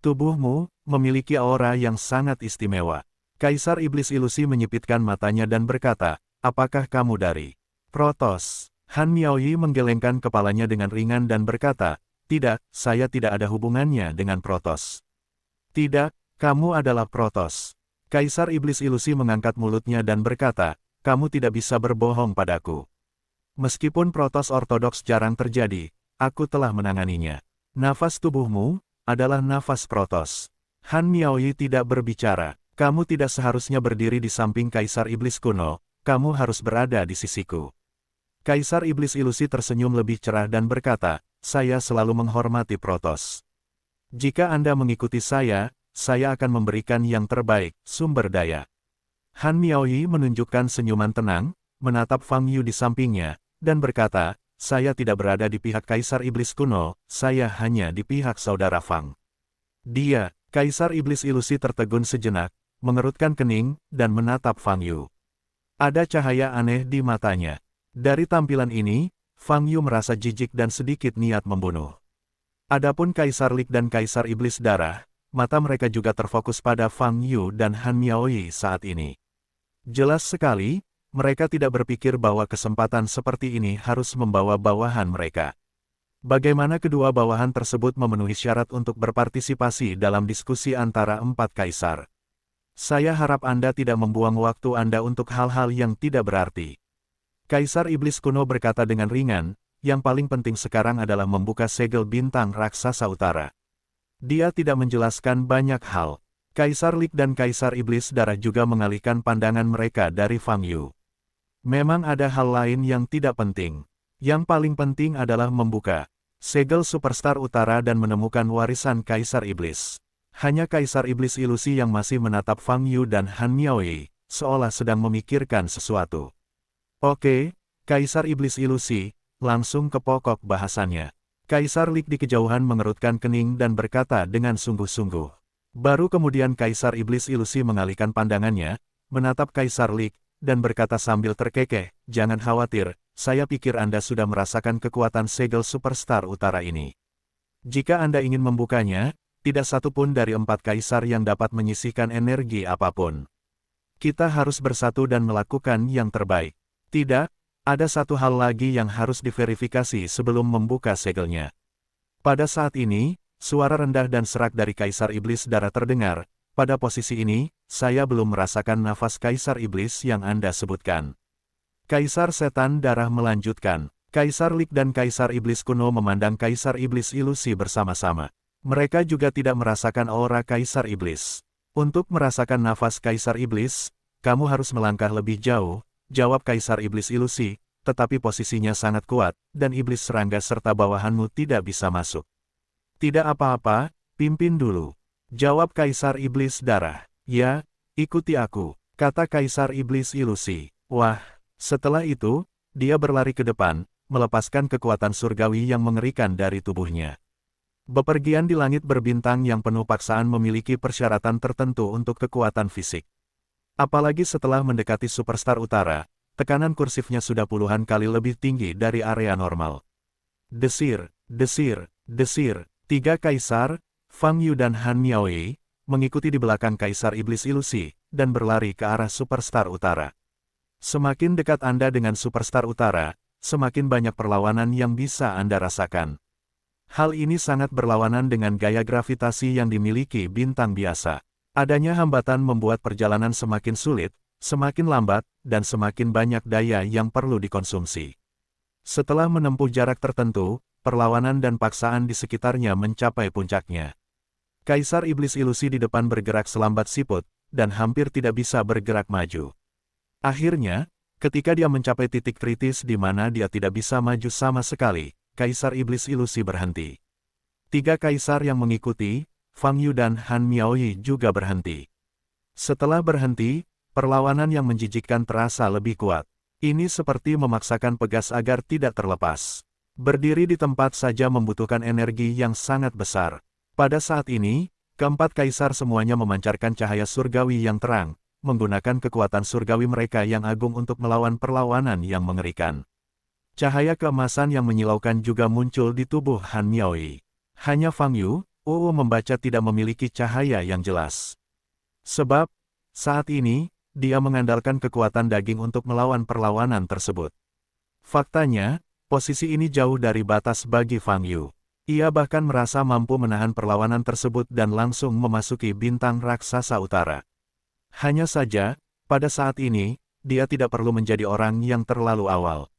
Tubuhmu memiliki aura yang sangat istimewa. Kaisar Iblis Ilusi menyipitkan matanya dan berkata, apakah kamu dari Protos? Han Miaoyi menggelengkan kepalanya dengan ringan dan berkata, tidak, saya tidak ada hubungannya dengan Protos. Tidak, kamu adalah Protos. Kaisar Iblis Ilusi mengangkat mulutnya dan berkata, kamu tidak bisa berbohong padaku. Meskipun Protos ortodoks jarang terjadi, aku telah menanganinya. Nafas tubuhmu adalah nafas Protos. Han Miaoyi tidak berbicara. Kamu tidak seharusnya berdiri di samping Kaisar Iblis kuno, kamu harus berada di sisiku. Kaisar Iblis Ilusi tersenyum lebih cerah dan berkata, saya selalu menghormati Protos. Jika Anda mengikuti saya akan memberikan yang terbaik, sumber daya. Han Miaoyi menunjukkan senyuman tenang, menatap Fang Yu di sampingnya, dan berkata, saya tidak berada di pihak Kaisar Iblis kuno, saya hanya di pihak saudara Fang. Dia, Kaisar Iblis Ilusi tertegun sejenak, mengerutkan kening, dan menatap Fang Yu. Ada cahaya aneh di matanya. Dari tampilan ini, Fang Yu merasa jijik dan sedikit niat membunuh. Adapun Kaisar Lik dan Kaisar Iblis Darah, mata mereka juga terfokus pada Fang Yu dan Han Miaoyi saat ini. Jelas sekali, mereka tidak berpikir bahwa kesempatan seperti ini harus membawa bawahan mereka. Bagaimana kedua bawahan tersebut memenuhi syarat untuk berpartisipasi dalam diskusi antara 4 kaisar? Saya harap Anda tidak membuang waktu Anda untuk hal-hal yang tidak berarti. Kaisar Iblis kuno berkata dengan ringan, yang paling penting sekarang adalah membuka segel bintang raksasa utara. Dia tidak menjelaskan banyak hal. Kaisar Lik dan Kaisar Iblis Darah juga mengalihkan pandangan mereka dari Fang Yu. Memang ada hal lain yang tidak penting. Yang paling penting adalah membuka segel Superstar Utara dan menemukan warisan Kaisar Iblis. Hanya Kaisar Iblis Ilusi yang masih menatap Fang Yu dan Han Miaoyi, seolah sedang memikirkan sesuatu. Oke, Kaisar Iblis Ilusi, langsung ke pokok bahasannya. Kaisar Lik di kejauhan mengerutkan kening dan berkata dengan sungguh-sungguh. Baru kemudian Kaisar Iblis Ilusi mengalihkan pandangannya, menatap Kaisar Lik, dan berkata sambil terkekeh, jangan khawatir, saya pikir Anda sudah merasakan kekuatan segel Superstar Utara ini. Jika Anda ingin membukanya, tidak satu pun dari 4 kaisar yang dapat menyisihkan energi apapun. Kita harus bersatu dan melakukan yang terbaik. Tidak, ada satu hal lagi yang harus diverifikasi sebelum membuka segelnya. Pada saat ini, suara rendah dan serak dari Kaisar Iblis Darah terdengar. Pada posisi ini, saya belum merasakan nafas Kaisar Iblis yang Anda sebutkan. Kaisar Setan Darah melanjutkan. Kaisar Lik dan Kaisar Iblis kuno memandang Kaisar Iblis Ilusi bersama-sama. Mereka juga tidak merasakan aura Kaisar Iblis. Untuk merasakan nafas Kaisar Iblis, kamu harus melangkah lebih jauh, jawab Kaisar Iblis Ilusi, tetapi posisinya sangat kuat, dan Iblis Serangga serta bawahanmu tidak bisa masuk. Tidak apa-apa, pimpin dulu. Jawab Kaisar Iblis Darah. Ya, ikuti aku, kata Kaisar Iblis Ilusi. Wah, setelah itu, dia berlari ke depan, melepaskan kekuatan surgawi yang mengerikan dari tubuhnya. Bepergian di langit berbintang yang penuh paksaan memiliki persyaratan tertentu untuk kekuatan fisik. Apalagi setelah mendekati Superstar Utara, tekanan kursifnya sudah puluhan kali lebih tinggi dari area normal. Desir, desir, desir. 3 kaisar, Fang Yu dan Han Miaoyi, mengikuti di belakang Kaisar Iblis Ilusi, dan berlari ke arah Superstar Utara. Semakin dekat Anda dengan Superstar Utara, semakin banyak perlawanan yang bisa Anda rasakan. Hal ini sangat berlawanan dengan gaya gravitasi yang dimiliki bintang biasa. Adanya hambatan membuat perjalanan semakin sulit, semakin lambat, dan semakin banyak daya yang perlu dikonsumsi. Setelah menempuh jarak tertentu, perlawanan dan paksaan di sekitarnya mencapai puncaknya. Kaisar Iblis Ilusi di depan bergerak selambat siput, dan hampir tidak bisa bergerak maju. Akhirnya, ketika dia mencapai titik kritis di mana dia tidak bisa maju sama sekali, Kaisar Iblis Ilusi berhenti. 3 kaisar yang mengikuti, Fang Yu dan Han Miaoyi juga berhenti. Setelah berhenti, perlawanan yang menjijikkan terasa lebih kuat. Ini seperti memaksakan pegas agar tidak terlepas. Berdiri di tempat saja membutuhkan energi yang sangat besar. Pada saat ini, keempat kaisar semuanya memancarkan cahaya surgawi yang terang, menggunakan kekuatan surgawi mereka yang agung untuk melawan perlawanan yang mengerikan. Cahaya keemasan yang menyilaukan juga muncul di tubuh Han Miaoyi. Hanya Fang Yu, membaca tidak memiliki cahaya yang jelas. Sebab, saat ini, dia mengandalkan kekuatan daging untuk melawan perlawanan tersebut. Faktanya, posisi ini jauh dari batas bagi Fang Yu. Ia bahkan merasa mampu menahan perlawanan tersebut dan langsung memasuki bintang raksasa utara. Hanya saja, pada saat ini, dia tidak perlu menjadi orang yang terlalu awal.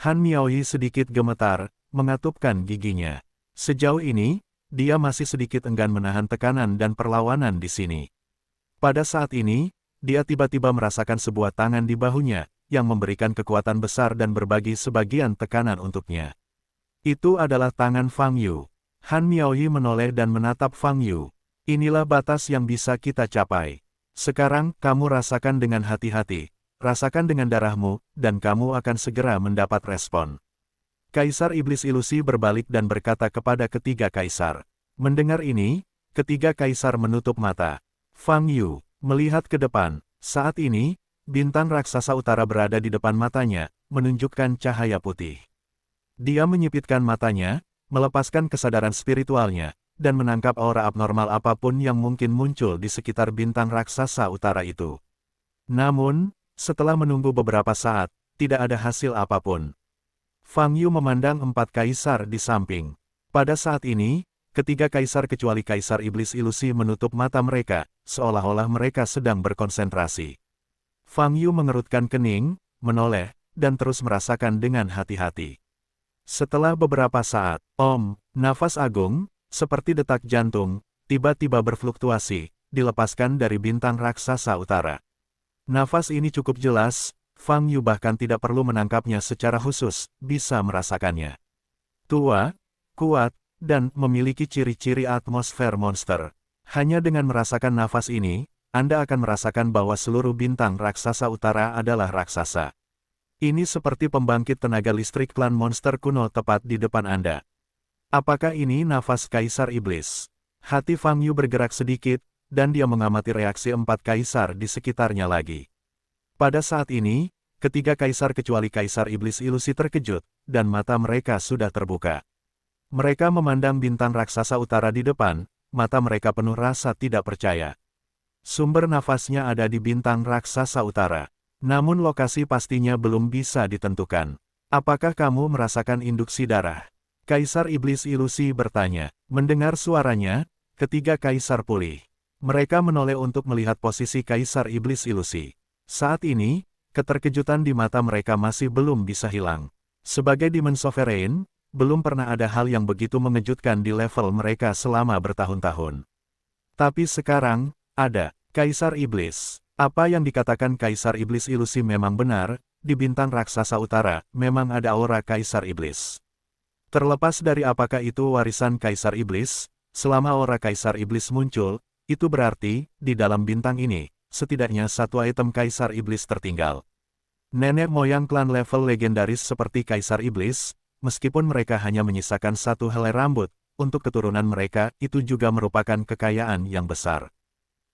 Han Miaoyi sedikit gemetar, mengatupkan giginya. Sejauh ini, dia masih sedikit enggan menahan tekanan dan perlawanan di sini. Pada saat ini, dia tiba-tiba merasakan sebuah tangan di bahunya, yang memberikan kekuatan besar dan berbagi sebagian tekanan untuknya. Itu adalah tangan Fang Yu. Han Miaoyi menoleh dan menatap Fang Yu. Inilah batas yang bisa kita capai. Sekarang, kamu rasakan dengan hati-hati, rasakan dengan darahmu, dan kamu akan segera mendapat respon. Kaisar Iblis Ilusi berbalik dan berkata kepada ketiga kaisar. Mendengar ini, ketiga kaisar menutup mata. Fang Yu melihat ke depan. Saat ini, bintang raksasa utara berada di depan matanya, menunjukkan cahaya putih. Dia menyipitkan matanya, melepaskan kesadaran spiritualnya, dan menangkap aura abnormal apapun yang mungkin muncul di sekitar bintang raksasa utara itu. Namun, setelah menunggu beberapa saat, tidak ada hasil apapun. Fang Yu memandang 4 kaisar di samping. Pada saat ini, ketiga kaisar kecuali Kaisar Iblis Ilusi menutup mata mereka, seolah-olah mereka sedang berkonsentrasi. Fang Yu mengerutkan kening, menoleh, dan terus merasakan dengan hati-hati. Setelah beberapa saat, nafas agung, seperti detak jantung, tiba-tiba berfluktuasi, dilepaskan dari bintang raksasa utara. Nafas ini cukup jelas, Fang Yu bahkan tidak perlu menangkapnya secara khusus, bisa merasakannya. Tua, kuat, dan memiliki ciri-ciri atmosfer monster. Hanya dengan merasakan nafas ini, Anda akan merasakan bahwa seluruh bintang raksasa utara adalah raksasa. Ini seperti pembangkit tenaga listrik klan monster kuno tepat di depan Anda. Apakah ini nafas Kaisar Iblis? Hati Fang Yu bergerak sedikit, dan dia mengamati reaksi 4 kaisar di sekitarnya lagi. Pada saat ini, ketiga kaisar kecuali Kaisar Iblis Ilusi terkejut, dan mata mereka sudah terbuka. Mereka memandang bintang raksasa utara di depan, mata mereka penuh rasa tidak percaya. Sumber nafasnya ada di bintang raksasa utara. Namun lokasi pastinya belum bisa ditentukan. Apakah kamu merasakan induksi darah? Kaisar Iblis Ilusi bertanya. Mendengar suaranya, ketiga kaisar pulih. Mereka menoleh untuk melihat posisi Kaisar Iblis Ilusi. Saat ini, keterkejutan di mata mereka masih belum bisa hilang. Sebagai Demon Sovereign, belum pernah ada hal yang begitu mengejutkan di level mereka selama bertahun-tahun. Tapi sekarang, ada Kaisar Iblis. Apa yang dikatakan Kaisar Iblis Ilusi memang benar, di bintang raksasa utara, memang ada aura Kaisar Iblis. Terlepas dari apakah itu warisan Kaisar Iblis, selama aura Kaisar Iblis muncul, itu berarti, di dalam bintang ini, setidaknya satu item Kaisar Iblis tertinggal. Nenek moyang klan level legendaris seperti Kaisar Iblis, meskipun mereka hanya menyisakan satu helai rambut, untuk keturunan mereka itu juga merupakan kekayaan yang besar.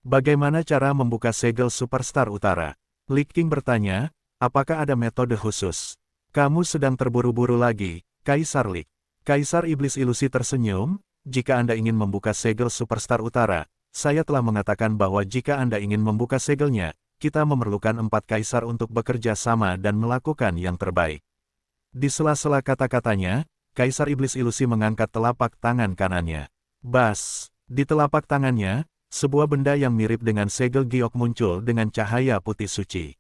Bagaimana cara membuka segel Superstar Utara? Li Qing bertanya, apakah ada metode khusus? Kamu sedang terburu-buru lagi, Kaisar Li. Kaisar Iblis Ilusi tersenyum, jika Anda ingin membuka segel Superstar Utara, saya telah mengatakan bahwa jika Anda ingin membuka segelnya, kita memerlukan 4 kaisar untuk bekerja sama dan melakukan yang terbaik. Di sela-sela kata-katanya, Kaisar Iblis Ilusi mengangkat telapak tangan kanannya. Bas, di telapak tangannya, sebuah benda yang mirip dengan segel giok muncul dengan cahaya putih suci.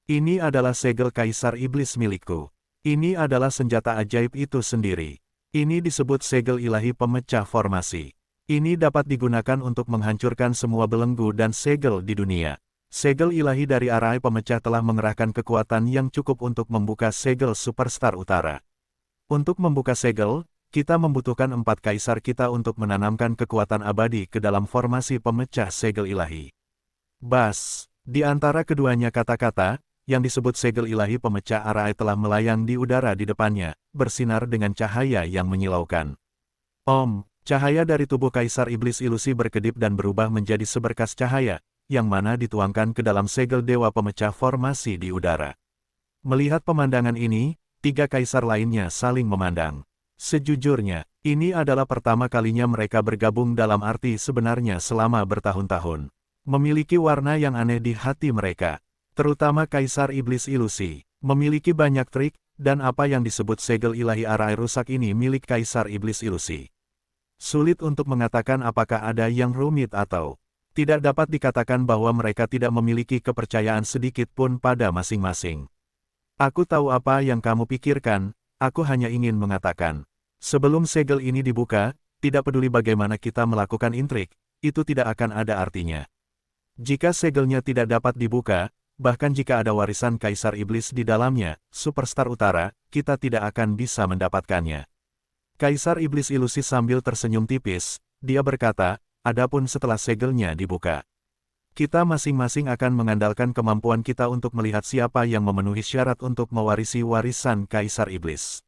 Ini adalah segel Kaisar Iblis milikku. Ini adalah senjata ajaib itu sendiri. Ini disebut segel ilahi pemecah formasi. Ini dapat digunakan untuk menghancurkan semua belenggu dan segel di dunia. Segel ilahi dari Arai pemecah telah mengerahkan kekuatan yang cukup untuk membuka segel Superstar Utara. Untuk membuka segel, kita membutuhkan 4 kaisar kita untuk menanamkan kekuatan abadi ke dalam formasi pemecah segel ilahi. Bas, di antara keduanya kata-kata, yang disebut segel ilahi pemecah Arai telah melayang di udara di depannya, bersinar dengan cahaya yang menyilaukan. Om, cahaya dari tubuh Kaisar Iblis Ilusi berkedip dan berubah menjadi seberkas cahaya, yang mana dituangkan ke dalam segel dewa pemecah formasi di udara. Melihat pemandangan ini, 3 kaisar lainnya saling memandang. Sejujurnya, ini adalah pertama kalinya mereka bergabung dalam arti sebenarnya selama bertahun-tahun. Memiliki warna yang aneh di hati mereka. Terutama Kaisar Iblis Ilusi, memiliki banyak trik, dan apa yang disebut segel ilahi Arai rusak ini milik Kaisar Iblis Ilusi. Sulit untuk mengatakan apakah ada yang rumit atau tidak dapat dikatakan bahwa mereka tidak memiliki kepercayaan sedikit pun pada masing-masing. Aku tahu apa yang kamu pikirkan, aku hanya ingin mengatakan. Sebelum segel ini dibuka, tidak peduli bagaimana kita melakukan intrik, itu tidak akan ada artinya. Jika segelnya tidak dapat dibuka, bahkan jika ada warisan Kaisar Iblis di dalamnya, Superstar Utara, kita tidak akan bisa mendapatkannya. Kaisar Iblis Ilusi sambil tersenyum tipis, dia berkata, adapun setelah segelnya dibuka, kita masing-masing akan mengandalkan kemampuan kita untuk melihat siapa yang memenuhi syarat untuk mewarisi warisan Kaisar Iblis.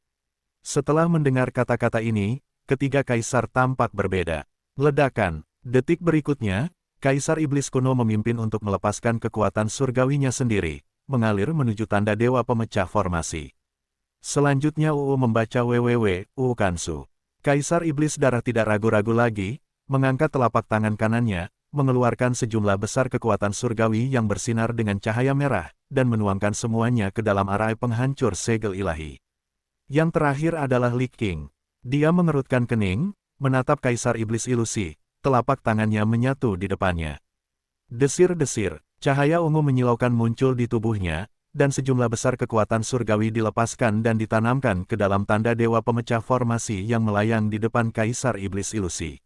Setelah mendengar kata-kata ini, ketiga kaisar tampak berbeda. Ledakan, detik berikutnya, Kaisar Iblis kuno memimpin untuk melepaskan kekuatan surgawinya sendiri, mengalir menuju tanda dewa pemecah formasi. Selanjutnya membaca WWW, Kansu. Kaisar Iblis darah tidak ragu-ragu lagi, mengangkat telapak tangan kanannya, mengeluarkan sejumlah besar kekuatan surgawi yang bersinar dengan cahaya merah, dan menuangkan semuanya ke dalam Arai penghancur segel ilahi. Yang terakhir adalah Lee King. Dia mengerutkan kening, menatap Kaisar Iblis Ilusi. Telapak tangannya menyatu di depannya. Desir-desir, cahaya ungu menyilaukan muncul di tubuhnya, dan sejumlah besar kekuatan surgawi dilepaskan dan ditanamkan ke dalam tanda dewa pemecah formasi yang melayang di depan Kaisar Iblis Ilusi.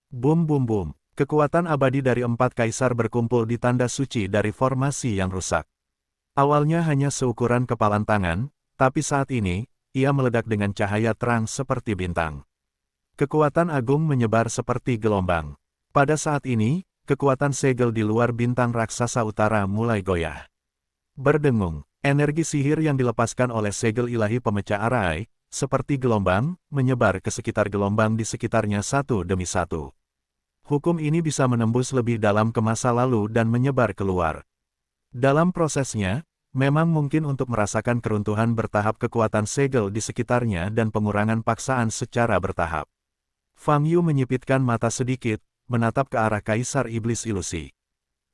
Bum bum bum, kekuatan abadi dari 4 kaisar berkumpul di tanda suci dari formasi yang rusak. Awalnya hanya seukuran kepalan tangan, tapi saat ini, ia meledak dengan cahaya terang seperti bintang. Kekuatan agung menyebar seperti gelombang. Pada saat ini, kekuatan segel di luar bintang raksasa utara mulai goyah. Berdengung, energi sihir yang dilepaskan oleh segel ilahi pemecah Arai, seperti gelombang, menyebar ke sekitar gelombang di sekitarnya satu demi satu. Hukum ini bisa menembus lebih dalam ke masa lalu dan menyebar keluar. Dalam prosesnya, memang mungkin untuk merasakan keruntuhan bertahap kekuatan segel di sekitarnya dan pengurangan paksaan secara bertahap. Fang Yu menyipitkan mata sedikit, menatap ke arah Kaisar Iblis Ilusi.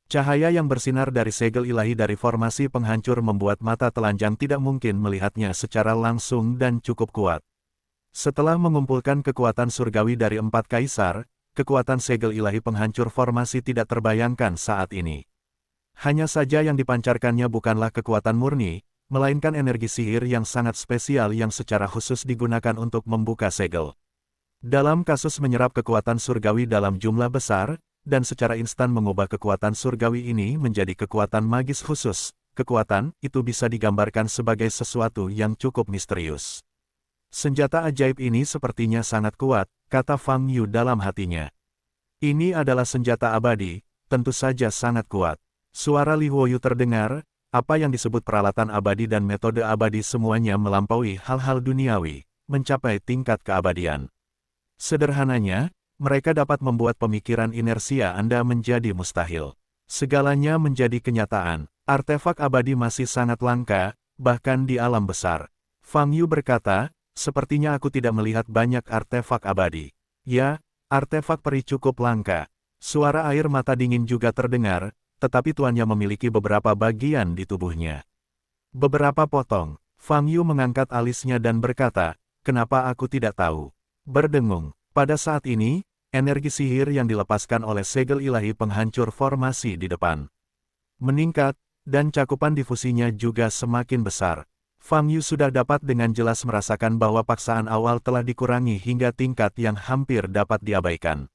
Cahaya yang bersinar dari segel ilahi dari formasi penghancur membuat mata telanjang tidak mungkin melihatnya secara langsung dan cukup kuat. Setelah mengumpulkan kekuatan surgawi dari 4 kaisar, kekuatan segel ilahi penghancur formasi tidak terbayangkan saat ini. Hanya saja yang dipancarkannya bukanlah kekuatan murni, melainkan energi sihir yang sangat spesial yang secara khusus digunakan untuk membuka segel. Dalam kasus menyerap kekuatan surgawi dalam jumlah besar, dan secara instan mengubah kekuatan surgawi ini menjadi kekuatan magis khusus, kekuatan itu bisa digambarkan sebagai sesuatu yang cukup misterius. Senjata ajaib ini sepertinya sangat kuat, kata Fang Yu dalam hatinya. Ini adalah senjata abadi, tentu saja sangat kuat. Suara Li Huoyu terdengar, apa yang disebut peralatan abadi dan metode abadi semuanya melampaui hal-hal duniawi, mencapai tingkat keabadian. Sederhananya, mereka dapat membuat pemikiran inersia Anda menjadi mustahil. Segalanya menjadi kenyataan. Artefak abadi masih sangat langka, bahkan di alam besar. Fang Yu berkata, sepertinya aku tidak melihat banyak artefak abadi. Ya, artefak peri cukup langka. Suara air mata dingin juga terdengar, tetapi tuannya memiliki beberapa bagian di tubuhnya. Beberapa potong. Fang Yu mengangkat alisnya dan berkata, kenapa aku tidak tahu? Berdengung. Pada saat ini, energi sihir yang dilepaskan oleh segel ilahi penghancur formasi di depan meningkat, dan cakupan difusinya juga semakin besar. Fang Yu sudah dapat dengan jelas merasakan bahwa paksaan awal telah dikurangi hingga tingkat yang hampir dapat diabaikan.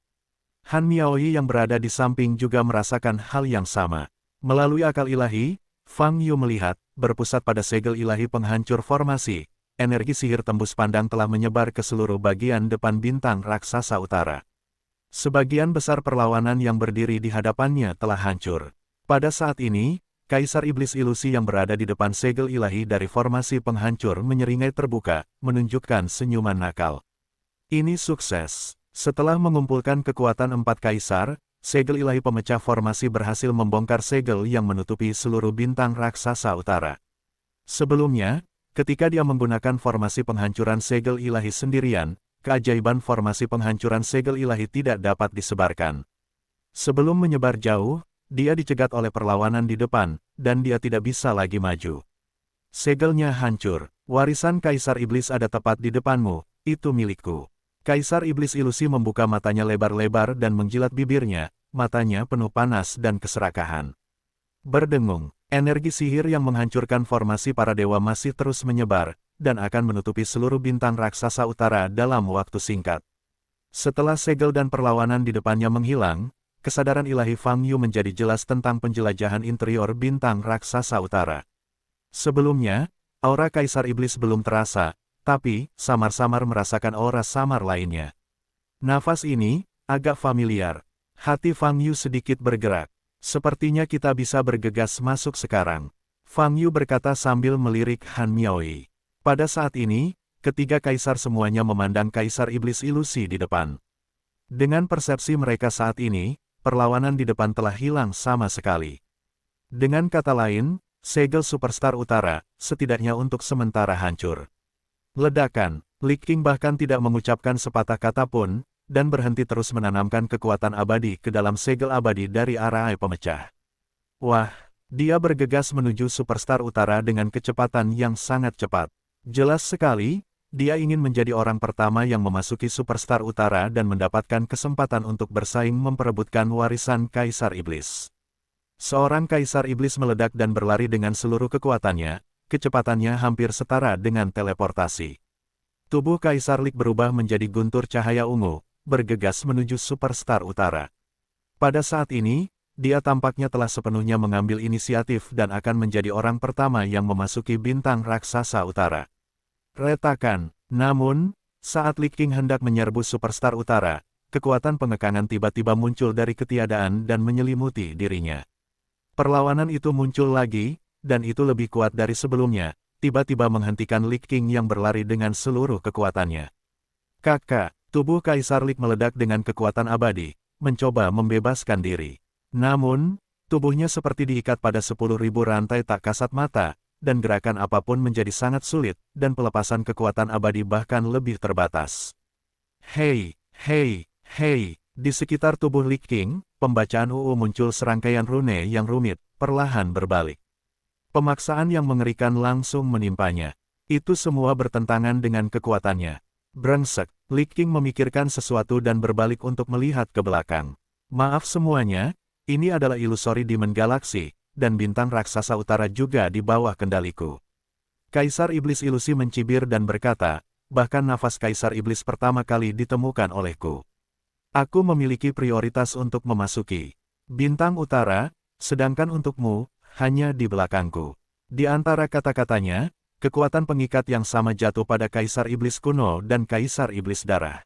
Han Miaoyi yang berada di samping juga merasakan hal yang sama. Melalui akal ilahi, Fang Yu melihat, berpusat pada segel ilahi penghancur formasi, energi sihir tembus pandang telah menyebar ke seluruh bagian depan bintang raksasa utara. Sebagian besar perlawanan yang berdiri di hadapannya telah hancur. Pada saat ini, Kaisar Iblis Ilusi yang berada di depan segel ilahi dari formasi penghancur menyeringai terbuka, menunjukkan senyuman nakal. Ini sukses. Setelah mengumpulkan kekuatan 4 kaisar, segel ilahi pemecah formasi berhasil membongkar segel yang menutupi seluruh bintang raksasa utara. Sebelumnya, ketika dia menggunakan formasi penghancuran segel ilahi sendirian, keajaiban formasi penghancuran segel ilahi tidak dapat disebarkan. Sebelum menyebar jauh, dia dicegat oleh perlawanan di depan, dan dia tidak bisa lagi maju. Segelnya hancur. Warisan Kaisar Iblis ada tepat di depanmu, itu milikku. Kaisar Iblis Ilusi membuka matanya lebar-lebar dan menjilat bibirnya, matanya penuh panas dan keserakahan. Berdengung, energi sihir yang menghancurkan formasi para dewa masih terus menyebar, dan akan menutupi seluruh bintang raksasa utara dalam waktu singkat. Setelah segel dan perlawanan di depannya menghilang, kesadaran ilahi Fang Yu menjadi jelas tentang penjelajahan interior bintang raksasa utara. Sebelumnya, aura Kaisar Iblis belum terasa, tapi samar-samar merasakan aura samar lainnya. Nafas ini agak familiar. Hati Fang Yu sedikit bergerak. Sepertinya kita bisa bergegas masuk sekarang. Fang Yu berkata sambil melirik Han Miaoyi. Pada saat ini, ketiga kaisar semuanya memandang Kaisar Iblis Ilusi di depan. Dengan persepsi mereka saat ini, perlawanan di depan telah hilang sama sekali. Dengan kata lain, segel Superstar Utara, setidaknya untuk sementara hancur. Ledakan, Li Qing bahkan tidak mengucapkan sepatah kata pun, dan berhenti terus menanamkan kekuatan abadi ke dalam segel abadi dari arai pemecah. Wah, dia bergegas menuju Superstar Utara dengan kecepatan yang sangat cepat. Jelas sekali, dia ingin menjadi orang pertama yang memasuki Superstar Utara dan mendapatkan kesempatan untuk bersaing memperebutkan warisan Kaisar Iblis. Seorang Kaisar Iblis meledak dan berlari dengan seluruh kekuatannya. Kecepatannya hampir setara dengan teleportasi. Tubuh Kaisar Lik berubah menjadi guntur cahaya ungu, bergegas menuju Superstar Utara. Pada saat ini, dia tampaknya telah sepenuhnya mengambil inisiatif dan akan menjadi orang pertama yang memasuki bintang raksasa utara. Retakan, namun, saat Li Qing hendak menyerbu Superstar Utara, kekuatan pengekangan tiba-tiba muncul dari ketiadaan dan menyelimuti dirinya. Perlawanan itu muncul lagi, dan itu lebih kuat dari sebelumnya, tiba-tiba menghentikan Li Qing yang berlari dengan seluruh kekuatannya. Kakak, tubuh Kaisar Lik meledak dengan kekuatan abadi, mencoba membebaskan diri. Namun, tubuhnya seperti diikat pada 10.000 rantai tak kasat mata, dan gerakan apapun menjadi sangat sulit, dan pelepasan kekuatan abadi bahkan lebih terbatas. Hei, hei, hei, di sekitar tubuh Li Qing, pembacaan muncul serangkaian rune yang rumit, perlahan berbalik. Pemaksaan yang mengerikan langsung menimpanya. Itu semua bertentangan dengan kekuatannya. Brengsek, Li Qing memikirkan sesuatu dan berbalik untuk melihat ke belakang. Maaf semuanya, ini adalah ilusori Demon Galaxy, dan bintang raksasa utara juga di bawah kendaliku. Kaisar Iblis Ilusi mencibir dan berkata, bahkan nafas Kaisar Iblis pertama kali ditemukan olehku. Aku memiliki prioritas untuk memasuki bintang utara, sedangkan untukmu, hanya di belakangku. Di antara kata-katanya, kekuatan pengikat yang sama jatuh pada Kaisar Iblis kuno dan Kaisar Iblis darah.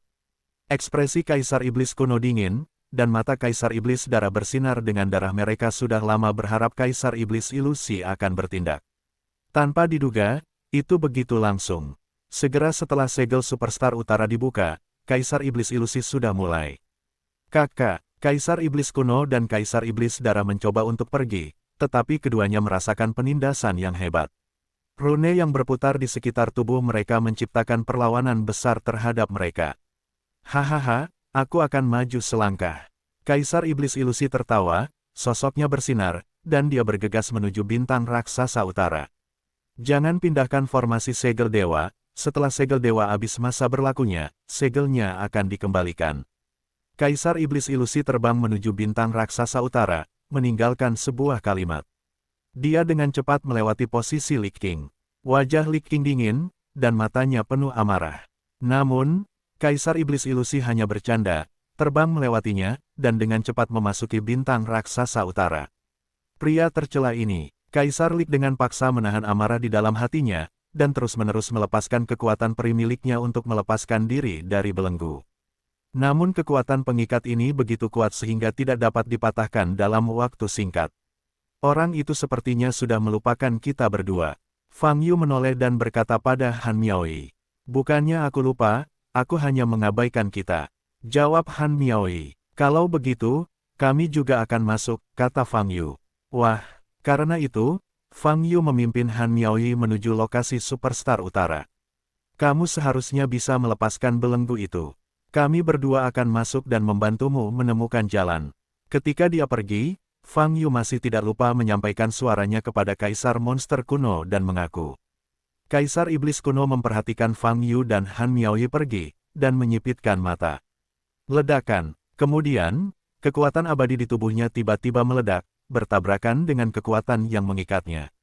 Ekspresi Kaisar Iblis kuno dingin, dan mata Kaisar Iblis darah bersinar dengan darah. Mereka sudah lama berharap Kaisar Iblis Ilusi akan bertindak. Tanpa diduga, itu begitu langsung. Segera setelah segel Superstar Utara dibuka, Kaisar Iblis Ilusi sudah mulai. Kakak, Kaisar Iblis kuno dan Kaisar Iblis darah mencoba untuk pergi, tetapi keduanya merasakan penindasan yang hebat. Rune yang berputar di sekitar tubuh mereka menciptakan perlawanan besar terhadap mereka. Hahaha, aku akan maju selangkah. Kaisar Iblis Ilusi tertawa, sosoknya bersinar, dan dia bergegas menuju bintang raksasa utara. Jangan pindahkan formasi segel dewa, setelah segel dewa habis masa berlakunya, segelnya akan dikembalikan. Kaisar Iblis Ilusi terbang menuju bintang raksasa utara, meninggalkan sebuah kalimat. Dia dengan cepat melewati posisi Li Qing. Wajah Li Qing dingin, dan matanya penuh amarah. Namun, Kaisar Iblis Ilusi hanya bercanda, terbang melewatinya, dan dengan cepat memasuki bintang raksasa utara. Pria tercela ini, Kaisar Li dengan paksa menahan amarah di dalam hatinya, dan terus-menerus melepaskan kekuatan peri miliknya untuk melepaskan diri dari belenggu. Namun kekuatan pengikat ini begitu kuat sehingga tidak dapat dipatahkan dalam waktu singkat. Orang itu sepertinya sudah melupakan kita berdua. Fang Yu menoleh dan berkata pada Han Miaoyi. Bukannya aku lupa, aku hanya mengabaikan kita. Jawab Han Miaoyi. Kalau begitu, kami juga akan masuk, kata Fang Yu. Wah, karena itu, Fang Yu memimpin Han Miaoyi menuju lokasi Superstar Utara. Kamu seharusnya bisa melepaskan belenggu itu. Kami berdua akan masuk dan membantumu menemukan jalan. Ketika dia pergi, Fang Yu masih tidak lupa menyampaikan suaranya kepada Kaisar Monster Kuno dan mengaku. Kaisar Iblis Kuno memperhatikan Fang Yu dan Han Miaoyi pergi, dan menyipitkan mata. Ledakan. Kemudian, kekuatan abadi di tubuhnya tiba-tiba meledak, bertabrakan dengan kekuatan yang mengikatnya.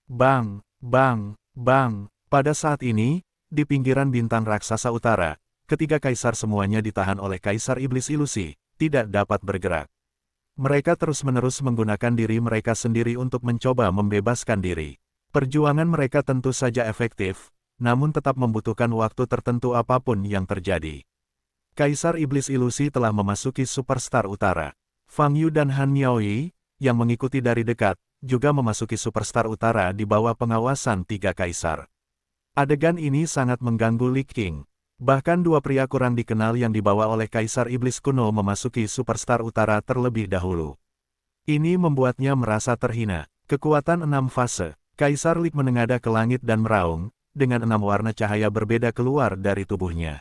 Bang, bang, bang. Pada saat ini, di pinggiran bintang raksasa utara, ketiga kaisar semuanya ditahan oleh Kaisar Iblis Ilusi, tidak dapat bergerak. Mereka terus-menerus menggunakan diri mereka sendiri untuk mencoba membebaskan diri. Perjuangan mereka tentu saja efektif, namun tetap membutuhkan waktu tertentu apapun yang terjadi. Kaisar Iblis Ilusi telah memasuki Superstar Utara. Fang Yu dan Han Miaoyi, yang mengikuti dari dekat, juga memasuki Superstar Utara di bawah pengawasan tiga kaisar. Adegan ini sangat mengganggu Li Qing. Bahkan dua pria kurang dikenal yang dibawa oleh Kaisar Iblis Kuno memasuki Superstar Utara terlebih dahulu. Ini membuatnya merasa terhina. Kekuatan 6 fase, Kaisar Li menengadah ke langit dan meraung, dengan 6 warna cahaya berbeda keluar dari tubuhnya.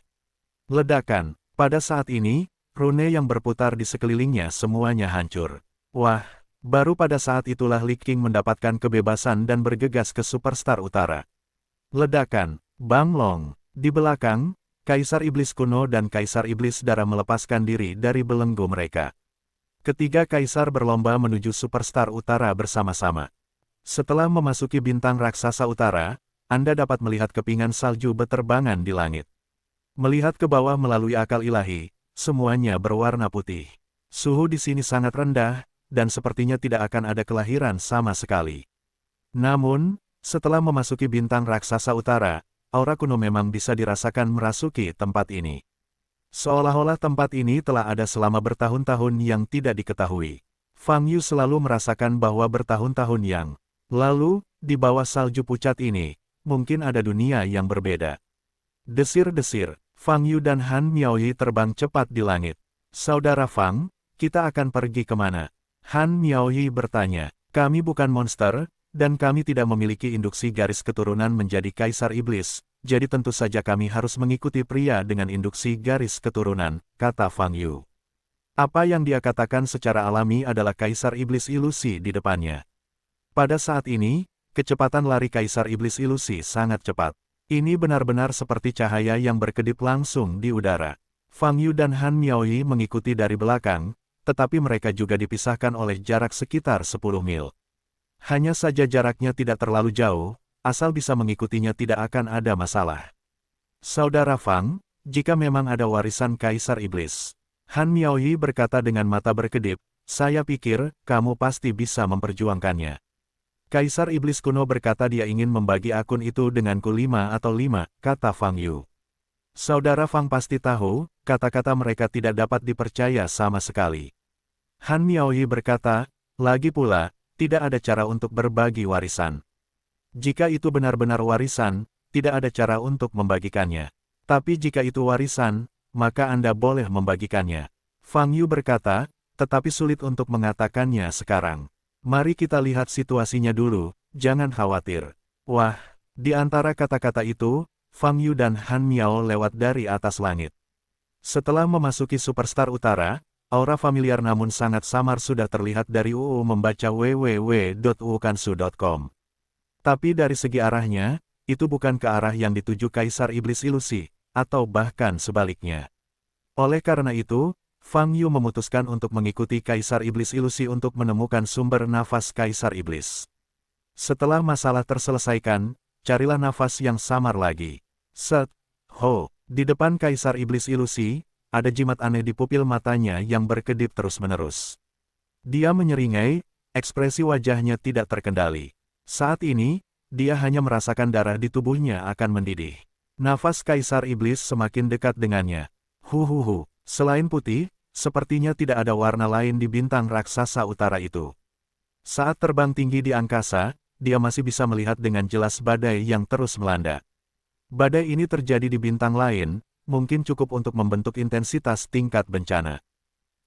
Ledakan. Pada saat ini, rune yang berputar di sekelilingnya semuanya hancur. Wah, baru pada saat itulah Li Qing mendapatkan kebebasan dan bergegas ke Superstar Utara. Ledakan. Bang Long. Di belakang, Kaisar Iblis Kuno dan Kaisar Iblis Darah melepaskan diri dari belenggu mereka. Ketiga kaisar berlomba menuju Superstar Utara bersama-sama. Setelah memasuki bintang raksasa utara, Anda dapat melihat kepingan salju beterbangan di langit. Melihat ke bawah melalui akal ilahi, semuanya berwarna putih. Suhu di sini sangat rendah, dan sepertinya tidak akan ada kelahiran sama sekali. Namun, setelah memasuki bintang raksasa utara, aura kuno memang bisa dirasakan merasuki tempat ini. Seolah-olah tempat ini telah ada selama bertahun-tahun yang tidak diketahui. Fang Yu selalu merasakan bahwa bertahun-tahun yang lalu, di bawah salju pucat ini, mungkin ada dunia yang berbeda. Desir-desir, Fang Yu dan Han Miaoyi terbang cepat di langit. Saudara Fang, kita akan pergi kemana? Han Miaoyi bertanya. Kami bukan monster, dan kami tidak memiliki induksi garis keturunan menjadi Kaisar Iblis, jadi tentu saja kami harus mengikuti pria dengan induksi garis keturunan, kata Fang Yu. Apa yang dia katakan secara alami adalah Kaisar Iblis Ilusi di depannya. Pada saat ini, kecepatan lari Kaisar Iblis Ilusi sangat cepat. Ini benar-benar seperti cahaya yang berkedip langsung di udara. Fang Yu dan Han Miaoyi mengikuti dari belakang, tetapi mereka juga dipisahkan oleh jarak sekitar 10 mil. Hanya saja jaraknya tidak terlalu jauh, asal bisa mengikutinya tidak akan ada masalah. Saudara Fang, jika memang ada warisan Kaisar Iblis, Han Miaoyi berkata dengan mata berkedip, saya pikir, kamu pasti bisa memperjuangkannya. Kaisar Iblis Kuno berkata dia ingin membagi akun itu denganku 5 atau 5, kata Fang Yu. Saudara Fang pasti tahu, kata-kata mereka tidak dapat dipercaya sama sekali. Han Miaoyi berkata, lagi pula, tidak ada cara untuk berbagi warisan. Jika itu benar-benar warisan, tidak ada cara untuk membagikannya. Tapi jika itu warisan, maka Anda boleh membagikannya. Fang Yu berkata, tetapi sulit untuk mengatakannya sekarang. Mari kita lihat situasinya dulu, jangan khawatir. Wah, di antara kata-kata itu, Fang Yu dan Han Miao lewat dari atas langit. Setelah memasuki Superstar Utara, aura familiar namun sangat samar sudah terlihat dari UU membaca www.uukansu.com. Tapi dari segi arahnya, itu bukan ke arah yang dituju Kaisar Iblis Ilusi, atau bahkan sebaliknya. Oleh karena itu, Fang Yu memutuskan untuk mengikuti Kaisar Iblis Ilusi untuk menemukan sumber nafas Kaisar Iblis. Setelah masalah terselesaikan, carilah nafas yang samar lagi. Set, ho, di depan Kaisar Iblis Ilusi, ada jimat aneh di pupil matanya yang berkedip terus-menerus. Dia menyeringai, ekspresi wajahnya tidak terkendali. Saat ini, dia hanya merasakan darah di tubuhnya akan mendidih. Nafas Kaisar Iblis semakin dekat dengannya. Huhuhu, selain putih, sepertinya tidak ada warna lain di bintang raksasa utara itu. Saat terbang tinggi di angkasa, dia masih bisa melihat dengan jelas badai yang terus melanda. Badai ini terjadi di bintang lain, mungkin cukup untuk membentuk intensitas tingkat bencana.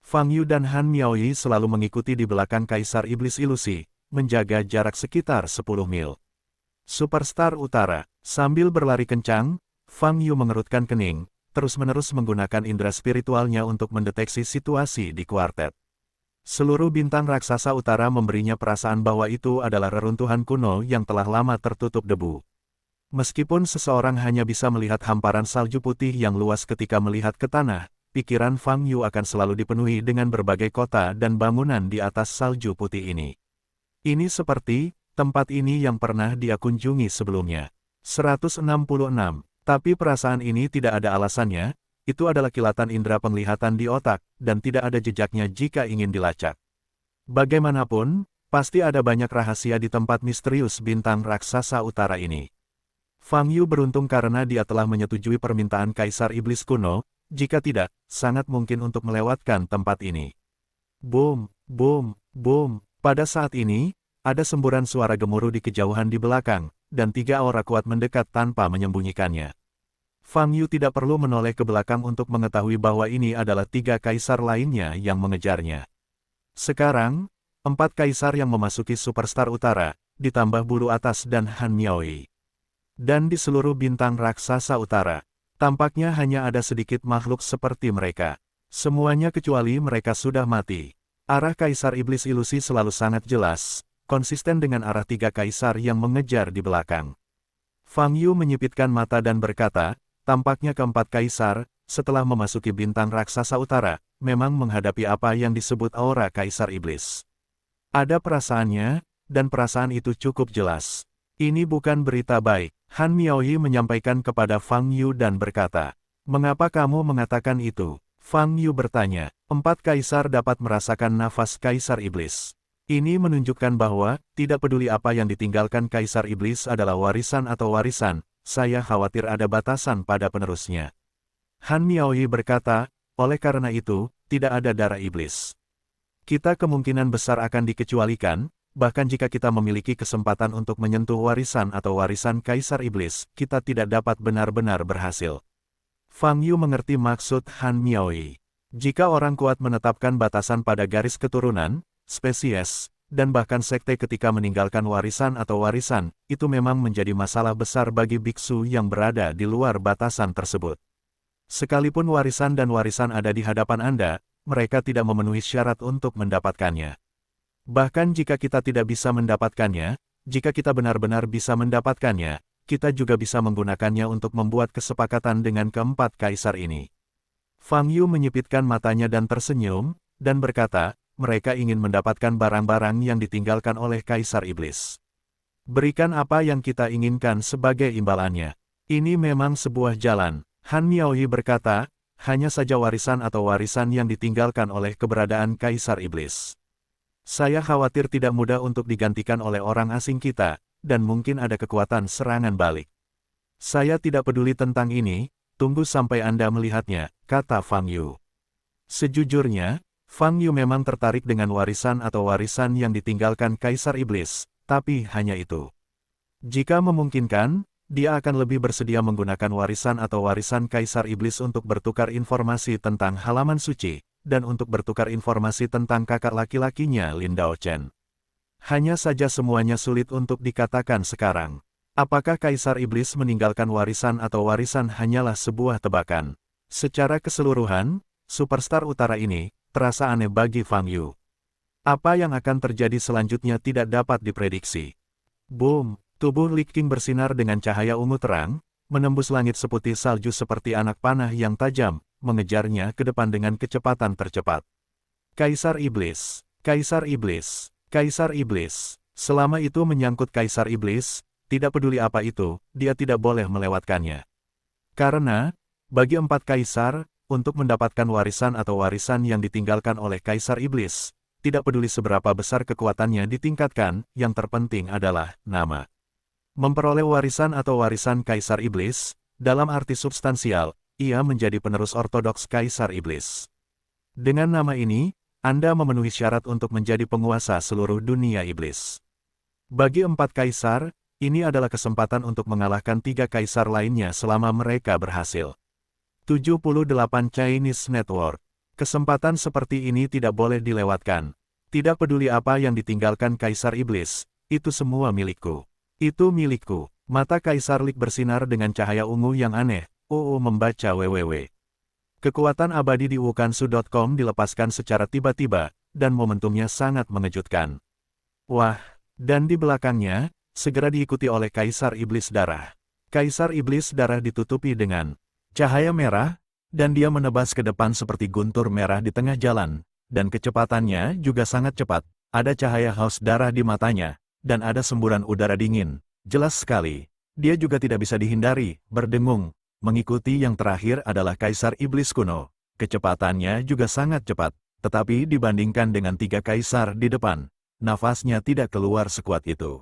Fang Yu dan Han Miaoyi selalu mengikuti di belakang Kaisar Iblis Ilusi, menjaga jarak sekitar 10 mil. Superstar Utara, sambil berlari kencang, Fang Yu mengerutkan kening, terus-menerus menggunakan indera spiritualnya untuk mendeteksi situasi di kuartet. Seluruh bintang raksasa utara memberinya perasaan bahwa itu adalah reruntuhan kuno yang telah lama tertutup debu. Meskipun seseorang hanya bisa melihat hamparan salju putih yang luas ketika melihat ke tanah, pikiran Fang Yu akan selalu dipenuhi dengan berbagai kota dan bangunan di atas salju putih ini. Ini seperti tempat ini yang pernah dia kunjungi sebelumnya. 166, tapi perasaan ini tidak ada alasannya. Itu adalah kilatan indera penglihatan di otak, dan tidak ada jejaknya jika ingin dilacak. Bagaimanapun, pasti ada banyak rahasia di tempat misterius bintang raksasa utara ini. Fang Yu beruntung karena dia telah menyetujui permintaan Kaisar Iblis kuno, jika tidak, sangat mungkin untuk melewatkan tempat ini. Boom, boom, boom. Pada saat ini, ada semburan suara gemuruh di kejauhan di belakang, dan 3 aura kuat mendekat tanpa menyembunyikannya. Fang Yu tidak perlu menoleh ke belakang untuk mengetahui bahwa ini adalah 3 kaisar lainnya yang mengejarnya. Sekarang, 4 kaisar yang memasuki Superstar Utara, ditambah bulu atas dan Han Miaoyi. Dan di seluruh bintang raksasa utara, tampaknya hanya ada sedikit makhluk seperti mereka. Semuanya kecuali mereka sudah mati. Arah Kaisar Iblis Ilusi selalu sangat jelas, konsisten dengan arah 3 kaisar yang mengejar di belakang. Fang Yu menyipitkan mata dan berkata, tampaknya keempat kaisar, setelah memasuki bintang raksasa utara, memang menghadapi apa yang disebut aura Kaisar Iblis. Ada perasaannya, dan perasaan itu cukup jelas. Ini bukan berita baik. Han Miaoyi menyampaikan kepada Fang Yu dan berkata, mengapa kamu mengatakan itu? Fang Yu bertanya, 4 kaisar dapat merasakan nafas Kaisar Iblis. Ini menunjukkan bahwa, tidak peduli apa yang ditinggalkan Kaisar Iblis adalah warisan atau warisan, saya khawatir ada batasan pada penerusnya. Han Miaoyi berkata, oleh karena itu, tidak ada darah iblis. Kita kemungkinan besar akan dikecualikan, bahkan jika kita memiliki kesempatan untuk menyentuh warisan atau warisan Kaisar Iblis, kita tidak dapat benar-benar berhasil. Fang Yu mengerti maksud Han Miaoyi. Jika orang kuat menetapkan batasan pada garis keturunan, spesies, dan bahkan sekte ketika meninggalkan warisan atau warisan, itu memang menjadi masalah besar bagi biksu yang berada di luar batasan tersebut. Sekalipun warisan dan warisan ada di hadapan Anda, mereka tidak memenuhi syarat untuk mendapatkannya. Bahkan jika kita tidak bisa mendapatkannya, jika kita benar-benar bisa mendapatkannya, kita juga bisa menggunakannya untuk membuat kesepakatan dengan keempat kaisar ini. Fang Yu menyipitkan matanya dan tersenyum, dan berkata, mereka ingin mendapatkan barang-barang yang ditinggalkan oleh Kaisar Iblis. Berikan apa yang kita inginkan sebagai imbalannya. Ini memang sebuah jalan. Han Miaoyi berkata, hanya saja warisan atau warisan yang ditinggalkan oleh keberadaan Kaisar Iblis. Saya khawatir tidak mudah untuk digantikan oleh orang asing kita, dan mungkin ada kekuatan serangan balik. Saya tidak peduli tentang ini, tunggu sampai Anda melihatnya, kata Fang Yu. Sejujurnya, Fang Yu memang tertarik dengan warisan atau warisan yang ditinggalkan Kaisar Iblis, tapi hanya itu. Jika memungkinkan, dia akan lebih bersedia menggunakan warisan atau warisan Kaisar Iblis untuk bertukar informasi tentang halaman suci, dan untuk bertukar informasi tentang kakak laki-lakinya Lin Daochen. Hanya saja semuanya sulit untuk dikatakan sekarang. Apakah Kaisar Iblis meninggalkan warisan atau warisan hanyalah sebuah tebakan? Secara keseluruhan, Superstar Utara ini terasa aneh bagi Fang Yu. Apa yang akan terjadi selanjutnya tidak dapat diprediksi. Boom! Tubuh Li Qing bersinar dengan cahaya ungu terang, menembus langit seputih salju seperti anak panah yang tajam, mengejarnya ke depan dengan kecepatan tercepat. Kaisar Iblis! Kaisar Iblis! Kaisar Iblis! Selama itu menyangkut Kaisar Iblis, tidak peduli apa itu, dia tidak boleh melewatkannya. Karena, bagi 4 kaisar, untuk mendapatkan warisan atau warisan yang ditinggalkan oleh Kaisar Iblis, tidak peduli seberapa besar kekuatannya ditingkatkan, yang terpenting adalah nama. Memperoleh warisan atau warisan Kaisar Iblis, dalam arti substansial, ia menjadi penerus ortodoks Kaisar Iblis. Dengan nama ini, Anda memenuhi syarat untuk menjadi penguasa seluruh dunia iblis. Bagi 4 kaisar, ini adalah kesempatan untuk mengalahkan 3 kaisar lainnya selama mereka berhasil. 78 Chinese Network. Kesempatan seperti ini tidak boleh dilewatkan. Tidak peduli apa yang ditinggalkan Kaisar Iblis, itu semua milikku. Itu milikku. Mata Kaisar Lik bersinar dengan cahaya ungu yang aneh. Membaca www. Kekuatan abadi di Wukansu.com dilepaskan secara tiba-tiba, dan momentumnya sangat mengejutkan. Wah, dan di belakangnya, segera diikuti oleh Kaisar Iblis Darah. Kaisar Iblis Darah ditutupi dengan cahaya merah, dan dia menebas ke depan seperti guntur merah di tengah jalan, dan kecepatannya juga sangat cepat. Ada cahaya haus darah di matanya, dan ada semburan udara dingin. Jelas sekali, dia juga tidak bisa dihindari, berdengung. Mengikuti yang terakhir adalah Kaisar Iblis kuno. Kecepatannya juga sangat cepat, tetapi dibandingkan dengan 3 kaisar di depan, nafasnya tidak keluar sekuat itu.